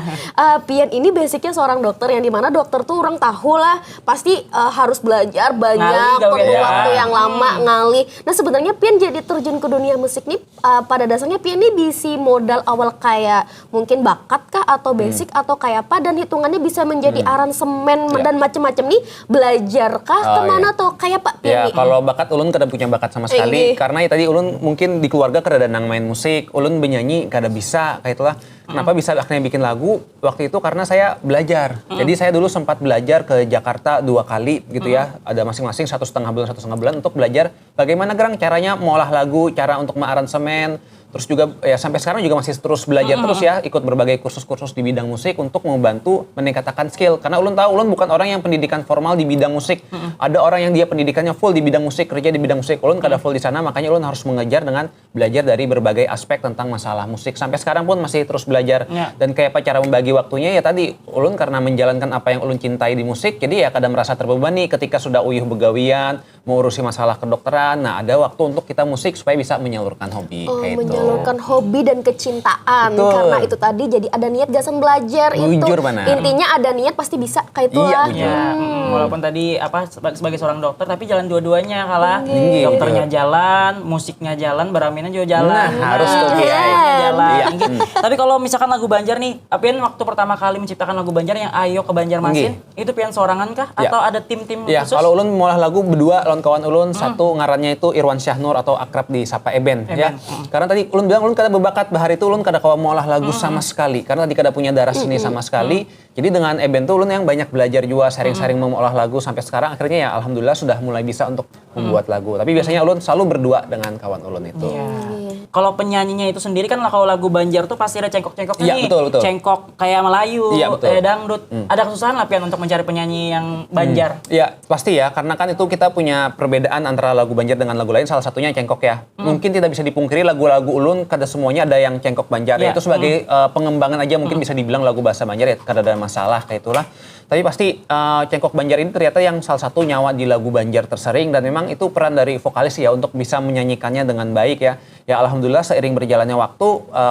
Pian ini basicnya seorang dokter yang dimana dokter tuh orang tahu lah pasti harus belajar banyak, perlu waktu yang lama ngali. Nah, sebenarnya Pian jadi terjun ke dunia musik nih pada dasarnya Pian ini bisi modal awal kayak mungkin bakat kah atau basic atau kayak apa, dan hitungannya bisa menjadi aransemen dan macam-macam nih, belajar kah kemana tuh kayak Pak Pian nih? Kalau bakat ulun kada punya bakat sama sekali karena tadi ulun mungkin di keluarga kada nang main musik, ulun benyanyi kada bisa kayak itulah. Kenapa bisa akhirnya bikin lagu waktu itu karena saya belajar. Jadi saya dulu sempat belajar ke Jakarta 2 kali gitu ya. Ada masing-masing 1,5 bulan untuk belajar bagaimana gerang caranya mengolah lagu, cara untuk mengaransemen. Terus juga ya sampai sekarang juga masih terus belajar terus ya, ikut berbagai kursus-kursus di bidang musik untuk membantu meningkatkan skill. Karena ulun tahu ulun bukan orang yang pendidikan formal di bidang musik. Ada orang yang dia pendidikannya full di bidang musik, kerja di bidang musik. Ulun kada full di sana, makanya ulun harus mengejar dengan belajar dari berbagai aspek tentang masalah musik. Sampai sekarang pun masih terus belajar. Dan kayak apa cara membagi waktunya ya tadi ulun karena menjalankan apa yang ulun cintai di musik, jadi ya kadang merasa terbebani ketika sudah uyuh begawian, mengurusi masalah kedokteran. Nah, ada waktu untuk kita musik supaya bisa menyalurkan hobi kayak itu. Menyalurkan hobi dan kecintaan. Betul. Karena itu tadi jadi ada niat gasan belajar. Bujur, itu benar. intinya ada niat pasti bisa kayak itu lah. Walaupun tadi sebagai seorang dokter tapi jalan dua-duanya kalah. Dokternya jalan, musiknya jalan, beraminnya juga jalan. Nah, harus tuh jalan. Tapi kalau misalkan lagu Banjar nih, Pian waktu pertama kali menciptakan lagu Banjar yang Ayo ke Banjarmasin, itu Pian sorangan kah atau ada tim-tim khusus? Kalau ulun mengolah lagu berdua lawan kawan ulun, satu ngarannya itu Irwan Syahnur atau akrab disapa Eben. Ya. Karena tadi ulun bilang ulun kada berbakat bahar itu ulun kada kawa mengolah lagu sama sekali karena tadi kada punya darah seni sama sekali. Jadi dengan Eben tuh ulun yang banyak belajar juga, sharing-sharing mengolah lagu sampai sekarang akhirnya ya alhamdulillah sudah mulai bisa untuk membuat lagu. Tapi biasanya ulun selalu berdua dengan kawan ulun itu. Kalau penyanyinya itu sendiri kan kalau lagu Banjar tuh pasti ada cengkok-cengkoknya nih. Betul. Cengkok kayak Melayu, dangdut. Ada kesusahan lah Pian untuk mencari penyanyi yang Banjar? Iya, pasti ya. Karena kan itu kita punya perbedaan antara lagu Banjar dengan lagu lain. Salah satunya cengkok ya. Mungkin tidak bisa dipungkiri lagu-lagu ulun kada semuanya ada yang cengkok Banjar. Itu sebagai pengembangan aja mungkin bisa dibilang lagu bahasa Banjar ya. Kada ada masalah kayak itulah. Tapi pasti cengkok Banjar ini ternyata yang salah satu nyawa di lagu Banjar tersering. Dan memang itu peran dari vokalis ya untuk bisa menyanyikannya dengan baik ya. Ya alhamdulillah seiring berjalannya waktu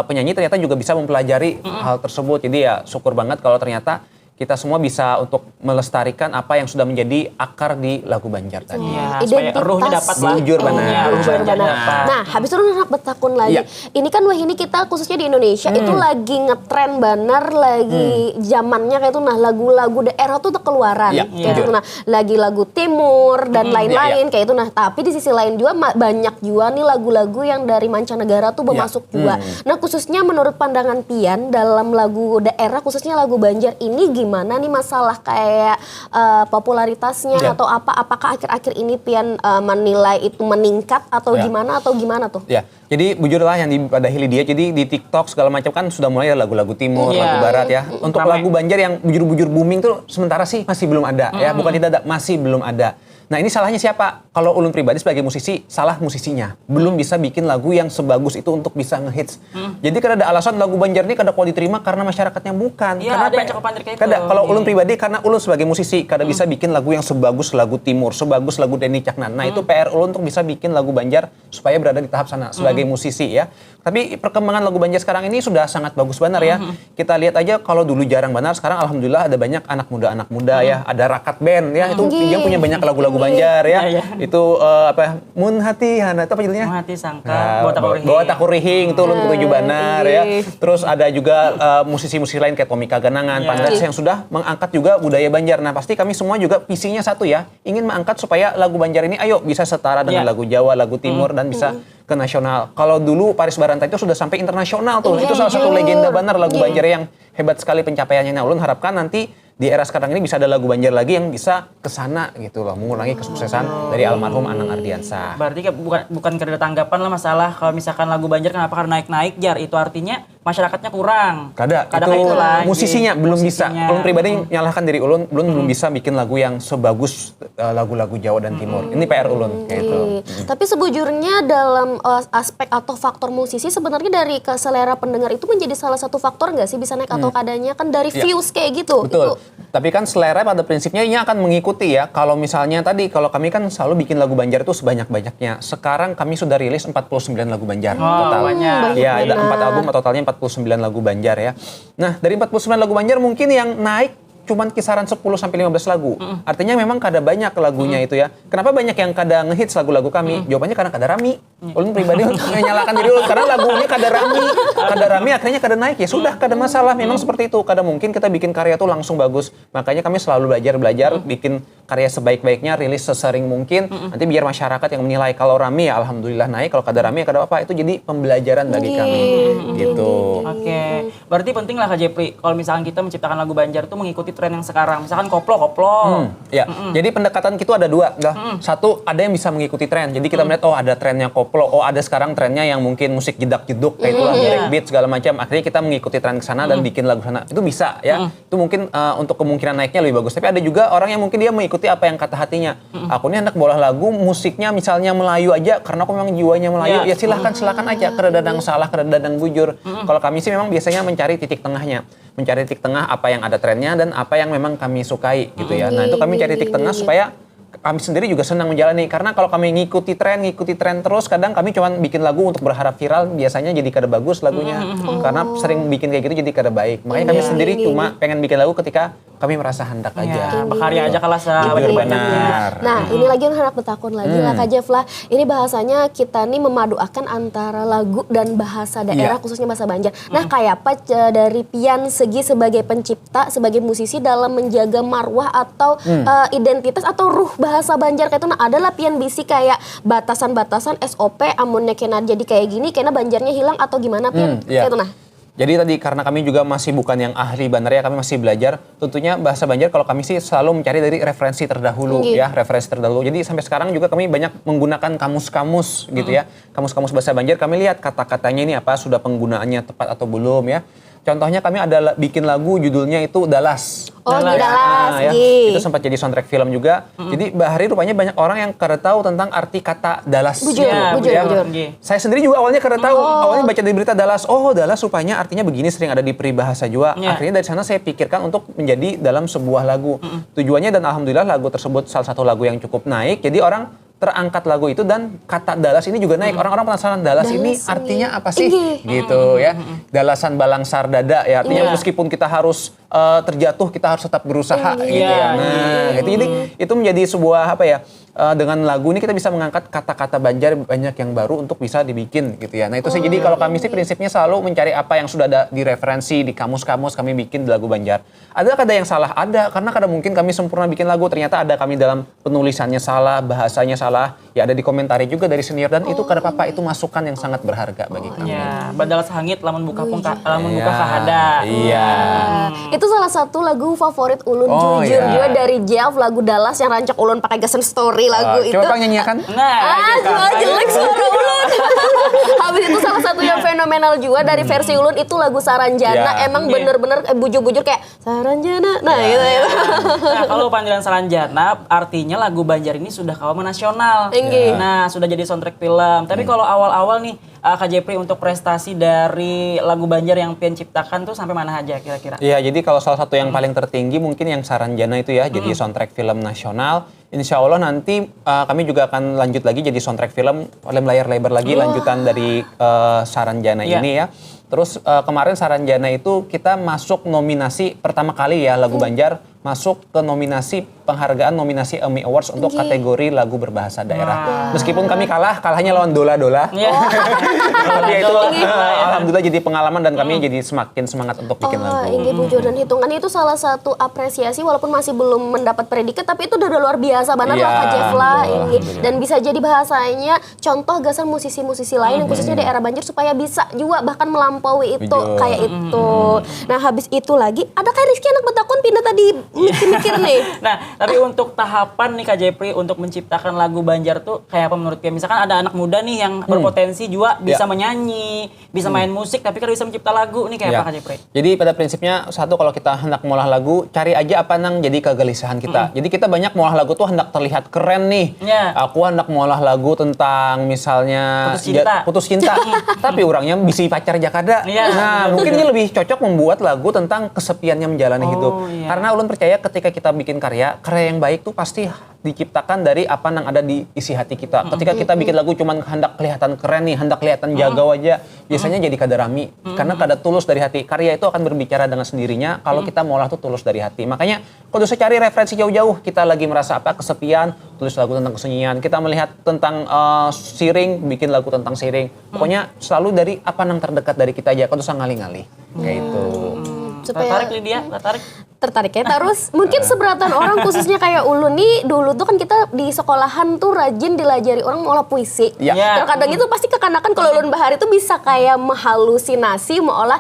penyanyi ternyata juga bisa mempelajari hal tersebut. Jadi ya syukur banget kalau ternyata kita semua bisa untuk melestarikan apa yang sudah menjadi akar di lagu Banjar tadi. Ya, supaya ruhnya dapat lah. Bujur benar. Ruh Banjar dapat. Nah, habis itu Anak bertakun lagi. Iya. Ini kan ini kita khususnya di Indonesia itu lagi ngetren banar, lagi zamannya kayak itu. Nah, lagu-lagu daerah tuh keluaran. Iya, Kayak itu. Nah, lagi lagu timur dan lain-lain iya. kayak itu. Nah, tapi di sisi lain juga banyak juga nih lagu-lagu yang dari mancanegara tuh masuk juga. Nah, khususnya menurut pandangan Pian dalam lagu daerah khususnya lagu Banjar ini gimana nih masalah kayak popularitasnya atau apa? Apakah akhir-akhir ini Pian menilai itu meningkat atau gimana tuh? Ya, jadi bujurlah yang dipadahi Lydia. Jadi di TikTok segala macam kan sudah mulai ada lagu-lagu timur, lagu barat ya. Untuk lagu Banjar yang bujur-bujur booming tuh sementara sih masih belum ada ya. Bukan tidak ada, masih belum ada. Nah ini salahnya siapa? Kalau Ulun pribadi sebagai musisi, salah musisinya. Belum bisa bikin lagu yang sebagus itu untuk bisa ngehits. Jadi kan ada alasan lagu Banjar ini kada kuat diterima karena masyarakatnya bukan. Iya, ada yang cakupan kayak itu. Kalau Ulun pribadi, karena Ulun sebagai musisi, kada bisa bikin lagu yang sebagus lagu timur, sebagus lagu Denny Caknan. Nah itu PR Ulun untuk bisa bikin lagu Banjar supaya berada di tahap sana sebagai musisi ya. Tapi perkembangan lagu Banjar sekarang ini sudah sangat bagus benar ya. Kita lihat aja kalau dulu jarang benar, sekarang alhamdulillah ada banyak anak muda ya. Ada Rakat Band ya, itu dia punya banyak lagu-lagu Banjar ya. Itu Mun Hati Hana itu apa judulnya? Mun Hati Sangka, Bawa Takurihing itu Ulun ketujuh banar ya. Terus ada juga musisi-musisi lain kayak Komika Ganangan, Pandats yang sudah mengangkat juga budaya Banjar. Nah, pasti kami semua juga visinya satu ya, ingin mengangkat supaya lagu Banjar ini ayo bisa setara dengan lagu Jawa, lagu Timur dan bisa ke nasional. Kalau dulu Paris Baranta itu sudah sampai internasional tuh. Itu salah satu legenda benar lagu Banjar yang hebat sekali pencapaiannya. Nah, Ulun harapkan nanti di era sekarang ini bisa ada lagu Banjar lagi yang bisa kesana gitu loh, mengulangi kesuksesan dari almarhum Anang Ardiansah. Berarti bukan karena tanggapan lah masalah kalau misalkan lagu Banjar kenapa karena naik-naik Jar, itu artinya masyarakatnya kurang. Kada itu musisinya belum bisa. Ulun pribadi nyalahkan diri Ulun belum bisa bikin lagu yang sebagus lagu-lagu Jawa dan Timur. Ini PR Ulun kayak itu. Tapi sebujurnya dalam aspek atau faktor musisi sebenarnya dari selera pendengar itu menjadi salah satu faktor nggak sih bisa naik atau kadanya kan dari views kayak gitu. Betul. Tapi kan selera pada prinsipnya ini akan mengikuti ya. Kalau misalnya tadi, kalau kami kan selalu bikin lagu Banjar itu sebanyak-banyaknya. Sekarang kami sudah rilis 49 lagu Banjar total. Banyak. Ya, ada 4 album, totalnya 49 lagu Banjar ya. Nah, dari 49 lagu Banjar mungkin yang naik cuman kisaran 10 sampai 15 lagu. Artinya memang kada banyak lagunya itu ya. Kenapa banyak yang kada ngehits lagu-lagu kami? Jawabannya karena kada rami. Ulun pribadi menyalahkan diri Ulun karena lagunya kada rami. Kada rami akhirnya kada naik. Ya sudah, kada masalah. Memang seperti itu. Kada mungkin kita bikin karya tuh langsung bagus. Makanya kami selalu belajar bikin karya sebaik-baiknya, rilis sesering mungkin. Nanti biar masyarakat yang menilai. Kalau rami ya alhamdulillah naik. Kalau kada rami ya kada apa-apa. Itu jadi pembelajaran bagi kami. Gitu. Oke. Berarti penting lah Kak Jepri kalau misalkan kita menciptakan lagu Banjar itu mengikuti tren yang sekarang. Misalkan koplo. Ya. Jadi pendekatan kita ada dua. Satu, ada yang bisa mengikuti tren. Jadi kita melihat ada trennya koplo. Ada sekarang trennya yang mungkin musik jedak-jeduk kayak itulah breakbeat segala macam. Akhirnya kita mengikuti tren ke sana dan bikin lagu sana. Itu bisa ya. Itu mungkin untuk kemungkinan naiknya lebih bagus. Tapi ada juga orang yang mungkin dia mengikuti apa yang kata hatinya. Aku ini hendak bola lagu musiknya misalnya Melayu aja karena aku memang jiwanya Melayu. Ya silakan aja. Kada dadang salah, kada dadang bujur. Kalau kami sih memang biasanya mencari titik tengahnya. Mencari titik tengah apa yang ada trennya dan apa yang memang kami sukai gitu ya. Nah itu kami cari titik tengah supaya kami sendiri juga senang menjalani. Karena kalau kami ngikuti tren terus, kadang kami cuma bikin lagu untuk berharap viral, biasanya jadi kada bagus lagunya. Karena sering bikin kayak gitu jadi kada baik. Makanya kami sendiri cuma pengen bikin lagu ketika kami merasa hendak aja. Berkarya aja kalah benar. Nah, ini lagi yang hendak bertakun lagi lah Kak Jeff lah. Ini bahasanya kita nih memadukan antara lagu dan bahasa daerah khususnya bahasa Banjar. Nah, kayak apa dari Pian segi sebagai pencipta, sebagai musisi dalam menjaga marwah atau identitas atau ruh bahasa Banjar kayak itu. Nah, adalah Pian bisi kayak batasan-batasan SOP amunnya kena jadi kayak gini, kena Banjarnya hilang atau gimana Pian? Kayak itu nah. Jadi tadi karena kami juga masih bukan yang ahli Banjar ya, kami masih belajar. Tentunya bahasa Banjar kalau kami sih selalu mencari dari referensi terdahulu ya, referensi terdahulu. Jadi sampai sekarang juga kami banyak menggunakan kamus-kamus gitu ya. Kamus-kamus bahasa Banjar kami lihat kata-katanya ini apa, sudah penggunaannya tepat atau belum ya. Contohnya kami ada bikin lagu judulnya itu Dalas. Dalas. Ya. Itu sempat jadi soundtrack film juga. Jadi Bahari rupanya banyak orang yang kada tahu tentang arti kata Dalas. Bujur. Saya sendiri juga awalnya kada tahu. Awalnya baca di berita Dalas. Dalas rupanya artinya begini, sering ada di peribahasa juga. Akhirnya dari sana saya pikirkan untuk menjadi dalam sebuah lagu. Tujuannya dan alhamdulillah lagu tersebut salah satu lagu yang cukup naik. Jadi orang terangkat lagu itu dan kata Dalas ini juga naik. Orang-orang penasaran Dalas ini artinya apa sih? Gitu ya. Dalasan balangsar dada ya. Artinya meskipun kita harus terjatuh kita harus tetap berusaha gitu ya. Nah, jadi itu menjadi sebuah dengan lagu ini kita bisa mengangkat kata-kata Banjar banyak yang baru untuk bisa dibikin gitu ya. Nah itu sih, jadi kalau kami sih prinsipnya selalu mencari apa yang sudah ada di referensi, di kamus-kamus kami bikin di lagu Banjar. Ada yang salah? Ada, karena kadang mungkin kami sempurna bikin lagu, ternyata ada kami dalam penulisannya salah, bahasanya salah, ya ada dikomentari juga dari senior, dan itu kada apa-apa, itu masukan yang sangat berharga bagi kami. Ya, badal sangit lamun buka kahada. Iya. Itu salah satu lagu favorit ulun jujur juga dari Jeff, lagu Dallas yang rancak ulun pakai gasen story lagu itu. Coba nyanyikan. Jelek suara ulun. Habis itu salah satu yang fenomenal juga dari versi ulun itu lagu Saranjana. Emang bener-bener bujur-bujur kayak Saranjana. Nah, gitu ya. Nah, kalau panggilan Saranjana artinya lagu Banjar ini sudah kawan nasional. Nah, sudah jadi soundtrack film. Tapi kalau awal-awal nih Kak Jepri untuk prestasi dari lagu Banjar yang Pian ciptakan tuh sampai mana aja kira-kira? Iya, jadi kalau salah satu yang paling tertinggi mungkin yang Saranjana itu ya, jadi soundtrack film nasional. Insya Allah nanti kami juga akan lanjut lagi jadi soundtrack film layar lebar lagi lanjutan dari Saranjana ini ya. Terus kemarin Saranjana itu kita masuk nominasi pertama kali ya, lagu Banjar masuk ke nominasi penghargaan nominasi Emmy Awards untuk kategori lagu berbahasa daerah. Meskipun kami kalahnya lawan Dola-Dola. Tapi itu alhamdulillah jadi pengalaman dan kami jadi semakin semangat untuk bikin lagu. Inggih bujur, dan hitungannya itu salah satu apresiasi walaupun masih belum mendapat predikat, tapi itu udah luar biasa banget lah Kak Jeff lah ini. Dan bisa jadi bahasanya contoh gasan musisi-musisi lain yang khususnya daerah Banjar supaya bisa juga bahkan melampaui itu kayak itu. Nah habis itu lagi ada Kak Rizky anak Betakun pindah tadi mikir-mikir nih. Nah, tapi untuk tahapan nih Kak Jepri untuk menciptakan lagu Banjar tuh kayak apa menurut Pia? Misalkan ada anak muda nih yang berpotensi juga bisa menyanyi, bisa main musik, tapi kan bisa mencipta lagu nih kayak apa Kak Jepri? Jadi pada prinsipnya satu, kalau kita hendak mengolah lagu, cari aja apa nang jadi kegelisahan kita. Jadi kita banyak mengolah lagu tuh hendak terlihat keren nih. Aku hendak mengolah lagu tentang misalnya putus cinta. Tapi orangnya bisi pacar jakada. Nah, mungkin ini lebih cocok membuat lagu tentang kesepiannya menjalani hidup. Karena ulun percaya ketika kita bikin karya yang baik tuh pasti diciptakan dari apa yang ada di isi hati kita. Ketika kita bikin lagu cuman hendak kelihatan keren nih, hendak kelihatan jagau aja, biasanya jadi kada rami. Karena kada tulus dari hati. Karya itu akan berbicara dengan sendirinya kalau kita mengolah tuh tulus dari hati. Makanya kalau bisa cari referensi jauh-jauh. Kita lagi merasa kesepian, tulis lagu tentang kesunyian. Kita melihat tentang siring, bikin lagu tentang siring. Pokoknya selalu dari apa yang terdekat dari kita aja. Kalau usah ngalih-ngalih. Kayak itu. Tertarik Lydia? Tertarik ya. Terus mungkin seberatan orang khususnya kayak ulun nih, dulu tuh kan kita di sekolahan tuh rajin dilajari orang mengolah puisi. Terkadang itu pasti kekanakan kalau ulun bahari tuh bisa kayak menghalusinasi mengolah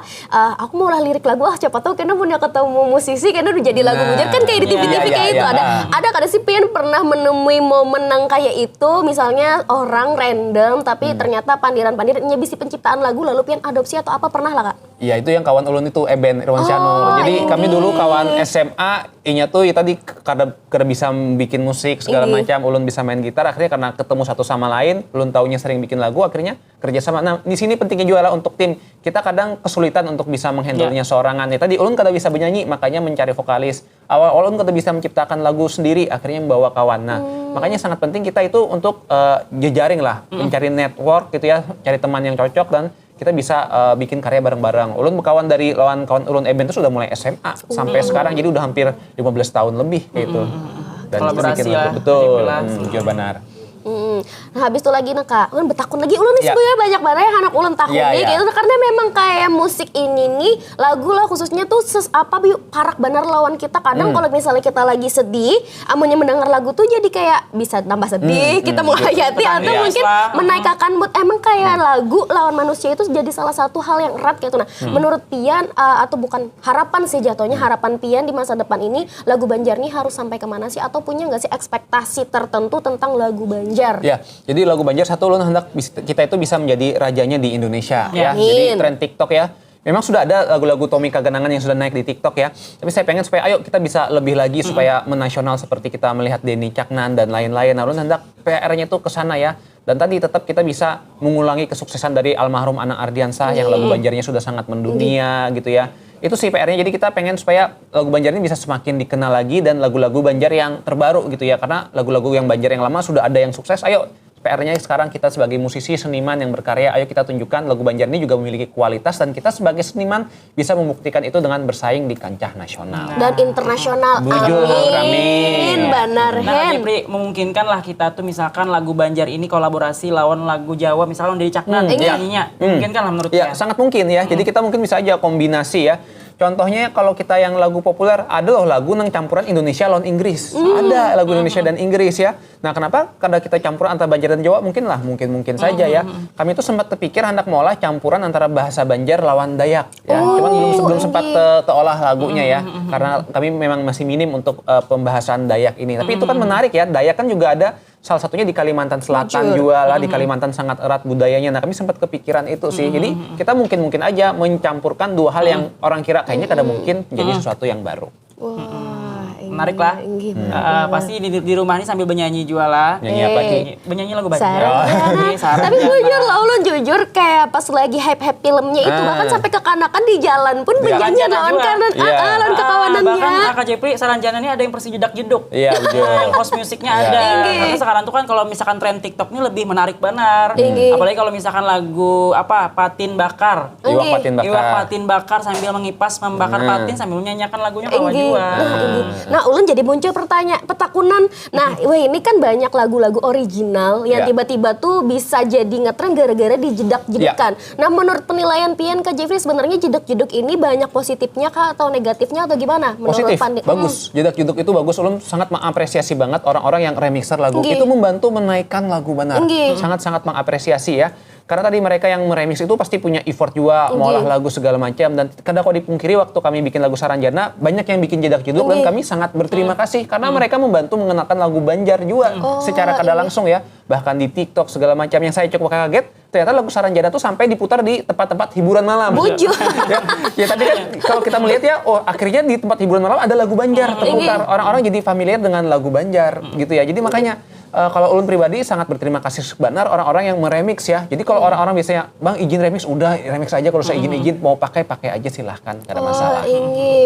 aku mau olah lirik lagu, siapa tahu kena punya ketemu musisi kena udah jadi lagu Banjar kan kayak di TV-TV kayak itu. Ada kada sih Pian pernah menemui momen yang kayak itu, misalnya orang random tapi ternyata pandiran-pandirannya bisa penciptaan lagu lalu Pian adopsi atau apa, pernah lah Kak? Iya, itu yang kawan ulun itu Eben Irwansyah. Jadi kami dulu kawan SMA, inya tuh ya tadi kada bisa bikin musik segala macam, ulun bisa main gitar, akhirnya karena ketemu satu sama lain, ulun taunya sering bikin lagu, akhirnya kerjasama. Nah, di sini pentingnya juga lah untuk tim. Kita kadang kesulitan untuk bisa menghandle-nya sorangan. Ya tadi ulun kada bisa bernyanyi, makanya mencari vokalis. Awal ulun kada bisa menciptakan lagu sendiri, akhirnya membawa kawan. Nah, makanya sangat penting kita itu untuk jejaring lah, mencari network gitu ya, cari teman yang cocok dan kita bisa bikin karya bareng-bareng. Ulun berkawan dari lawan kawan ulun Eben itu sudah mulai SMA sampai sekarang, jadi udah hampir 15 tahun lebih gitu. Dan kolaborasi ya. Betul, jujur benar. Nah habis itu lagi Kak, ulun Betakun lagi, ulun nih sebenarnya banyak banget yang anak ulun tahun nih gitu, karena memang kayak musik ini nih lagu lah khususnya tuh parak benar lawan kita. Kadang kalau misalnya kita lagi sedih, amunnya mendengar lagu tuh jadi kayak bisa tambah sedih, kita menghayati atau mungkin menaikkan mood. Emang kayak lagu lawan manusia itu jadi salah satu hal yang erat gitu. Nah menurut Pian atau bukan harapan sih jatuhnya, harapan Pian di masa depan ini lagu Banjar nih harus sampai kemana sih, atau punya nggak sih ekspektasi tertentu tentang lagu Banjar? Ya, jadi lagu Banjar satu ulun hendak kita itu bisa menjadi rajanya di Indonesia ya. Jadi tren TikTok ya. Memang sudah ada lagu-lagu Tommy Kaganangan yang sudah naik di TikTok ya. Tapi saya pengen supaya ayo kita bisa lebih lagi supaya menasional seperti kita melihat Denny Caknan dan lain-lain. Nah, ulun hendak PR-nya itu ke sana ya. Dan tadi tetap kita bisa mengulangi kesuksesan dari almarhum Anang Ardiansah yang lagu Banjarnya sudah sangat mendunia gitu ya. Itu sih PR-nya, jadi kita pengen supaya lagu Banjar ini bisa semakin dikenal lagi dan lagu-lagu Banjar yang terbaru gitu ya. Karena lagu-lagu yang Banjar yang lama sudah ada yang sukses, ayo PR-nya sekarang kita sebagai musisi, seniman yang berkarya, ayo kita tunjukkan lagu Banjar ini juga memiliki kualitas dan kita sebagai seniman bisa membuktikan itu dengan bersaing di kancah nasional. Dan internasional. Bujur, Amin. Benar, Nah, Hen. Jepri, memungkinkan lah kita tuh misalkan lagu Banjar ini kolaborasi lawan lagu Jawa, misalnya dari Caknan, nyanyinya. Memungkinkan lah menurut Ya, sangat mungkin ya. Jadi kita mungkin bisa aja kombinasi ya. Contohnya kalau kita yang lagu populer, ada loh lagu nang campuran Indonesia lawan Inggris. Ada lagu Indonesia dan Inggris ya. Nah kenapa? Karena kita campuran antara Banjar dan Jawa, mungkin saja ya. Kami tuh sempat terpikir hendak mengolah campuran antara bahasa Banjar lawan Dayak ya. Cuman belum sempat teolah lagunya ya. Karena kami memang masih minim untuk pembahasan Dayak ini. Tapi itu kan menarik ya. Dayak kan juga ada salah satunya di Kalimantan Selatan juga lah, di Kalimantan sangat erat budayanya. Nah kami sempat kepikiran itu sih. Jadi kita mungkin aja mencampurkan dua hal yang orang kira kayaknya kada mungkin menjadi sesuatu yang baru. Menarik lah. Pasti di rumah ini sambil bernyanyi juga lah. Nyanyi apa nih? Bernyanyi lagu Banjar. Sarjana. Tapi jujur lah, ulun jujur kayak pas lagi hype filmnya itu bahkan sampai kekanakan di jalan pun bernyanyi lawan kanan, lawan kekawanannya. Bahkan Kak Jepri, Saranjana ini ada yang persi jedak-jeduk. Iya, betul. Yang host musiknya ada. Karena sekarang tuh kan kalau misalkan tren TikTok ini lebih menarik benar. Apalagi kalau misalkan lagu patin bakar. Iwak patin bakar sambil mengipas membakar patin sambil menyanyikan lagunya kawan juga. Nah, ulun jadi muncul petakunan. Nah, wah ini kan banyak lagu-lagu original yang tiba-tiba tuh bisa jadi ngetren gara-gara dijedak-jedukan. Nah, menurut penilaian Pian Kak Jeffrey, sebenarnya jeduk-jeduk ini banyak positifnya kah atau negatifnya atau gimana? Positif, bagus. Jedak-jeduk itu bagus. Ulun sangat mengapresiasi banget orang-orang yang remixer lagu. Itu membantu menaikkan lagu benar. Sangat-sangat mengapresiasi ya. Karena tadi mereka yang meremix itu pasti punya effort juga, mengolah lagu segala macam. Dan kadang kalau dipungkiri waktu kami bikin lagu Saranjana, banyak yang bikin jedak-jeduk dan kami sangat berterima kasih. Karena mereka membantu mengenalkan lagu Banjar juga secara kada langsung ya. Bahkan di TikTok segala macam. Yang saya cukup kaget, ternyata lagu Saranjana tuh sampai diputar di tempat-tempat hiburan malam. Ya tapi kan kalau kita melihat ya, akhirnya di tempat hiburan malam ada lagu Banjar terputar. Orang-orang jadi familiar dengan lagu Banjar gitu ya. Jadi makanya kalau ulun pribadi sangat berterima kasih benar orang-orang yang meremix ya. Jadi kalau orang-orang biasanya, Bang izin remix, udah remix aja. Kalau saya izin mau pakai aja silahkan, gak ada masalah.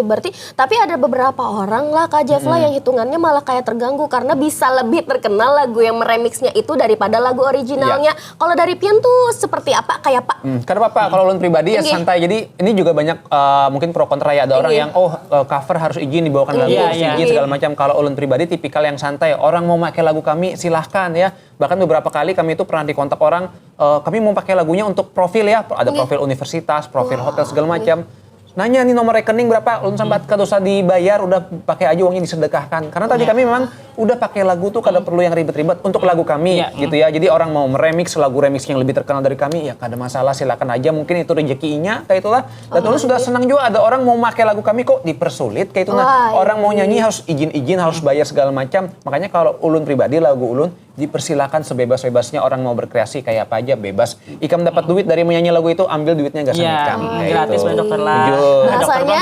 Berarti tapi ada beberapa orang lah Kak Jeff lah yang hitungannya malah kayak terganggu karena bisa lebih terkenal lagu yang meremixnya itu daripada lagu originalnya. Kalau dari Pian tuh seperti apa kayak Pak? Karena Pak, kalau ulun pribadi ya santai. Jadi ini juga banyak mungkin pro kontra ya. Ada orang yang cover harus izin dibawakan lagu, izin segala macam. Kalau ulun pribadi tipikal yang santai. Orang mau pakai lagu kami silahkan ya. Bahkan beberapa kali kami itu pernah dikontak orang, kami mau pakai lagunya untuk profil ya. Ada profil universitas, profil hotel segala macam. Nanya nih nomor rekening berapa, ulun sempat kada usah dibayar, udah pakai aja uangnya disedekahkan. Karena tadi kami memang udah pakai lagu tuh kada perlu yang ribet-ribet untuk lagu kami gitu ya. Jadi orang mau meremix lagu remix yang lebih terkenal dari kami ya kada masalah, silakan aja, mungkin itu rezekinya kayak itulah. Dan ulun sudah senang juga ada orang mau pakai lagu kami kok dipersulit kayak itu. Nah, orang mau nyanyi harus izin harus bayar segala macam. Makanya kalau ulun pribadi lagu ulun dipersilakan sebebas-bebasnya, orang mau berkreasi kayak apa aja bebas. Ikam dapat duit dari menyanyi lagu itu, ambil duitnya gak sama gratis Mbak Dokter lah. Bahasanya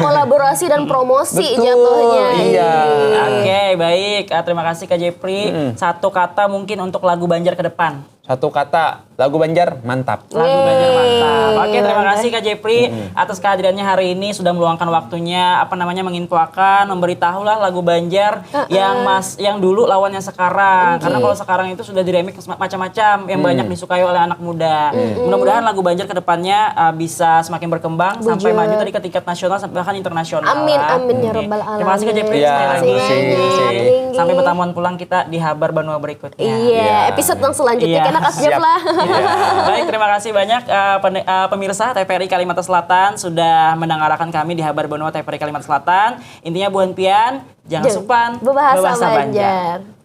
kolaborasi dan promosi jatuhnya. Oke, baik. Terima kasih Kak Jepri. Satu kata mungkin untuk lagu Banjar ke depan. Satu kata, lagu Banjar mantap. Lagu Banjar mantap. Oke, terima kasih Kak Jepri atas kehadirannya hari ini, sudah meluangkan waktunya menginfokan, memberitahu lah lagu Banjar yang dulu lawan yang sekarang. Karena kalau sekarang itu sudah diremix macam-macam yang banyak disukai oleh anak muda. Mudah-mudahan lagu Banjar ke depannya bisa semakin berkembang sampai maju tadi ke tingkat nasional bahkan internasional. Amin ya rabbal alamin. Terima kasih Kak Jepri sekali lagi. Sampai pertemuan pulang kita di Habar Banua berikutnya. Iya, episode yang selanjutnya kena Kak Jeff lah. Baik, terima kasih banyak pemirsa TVRI Kalimantan Selatan sudah mendengarkan kami di Habar Banua TVRI Kalimantan Selatan. Intinya Buan Pian, jangan supan berbahasa Banjar.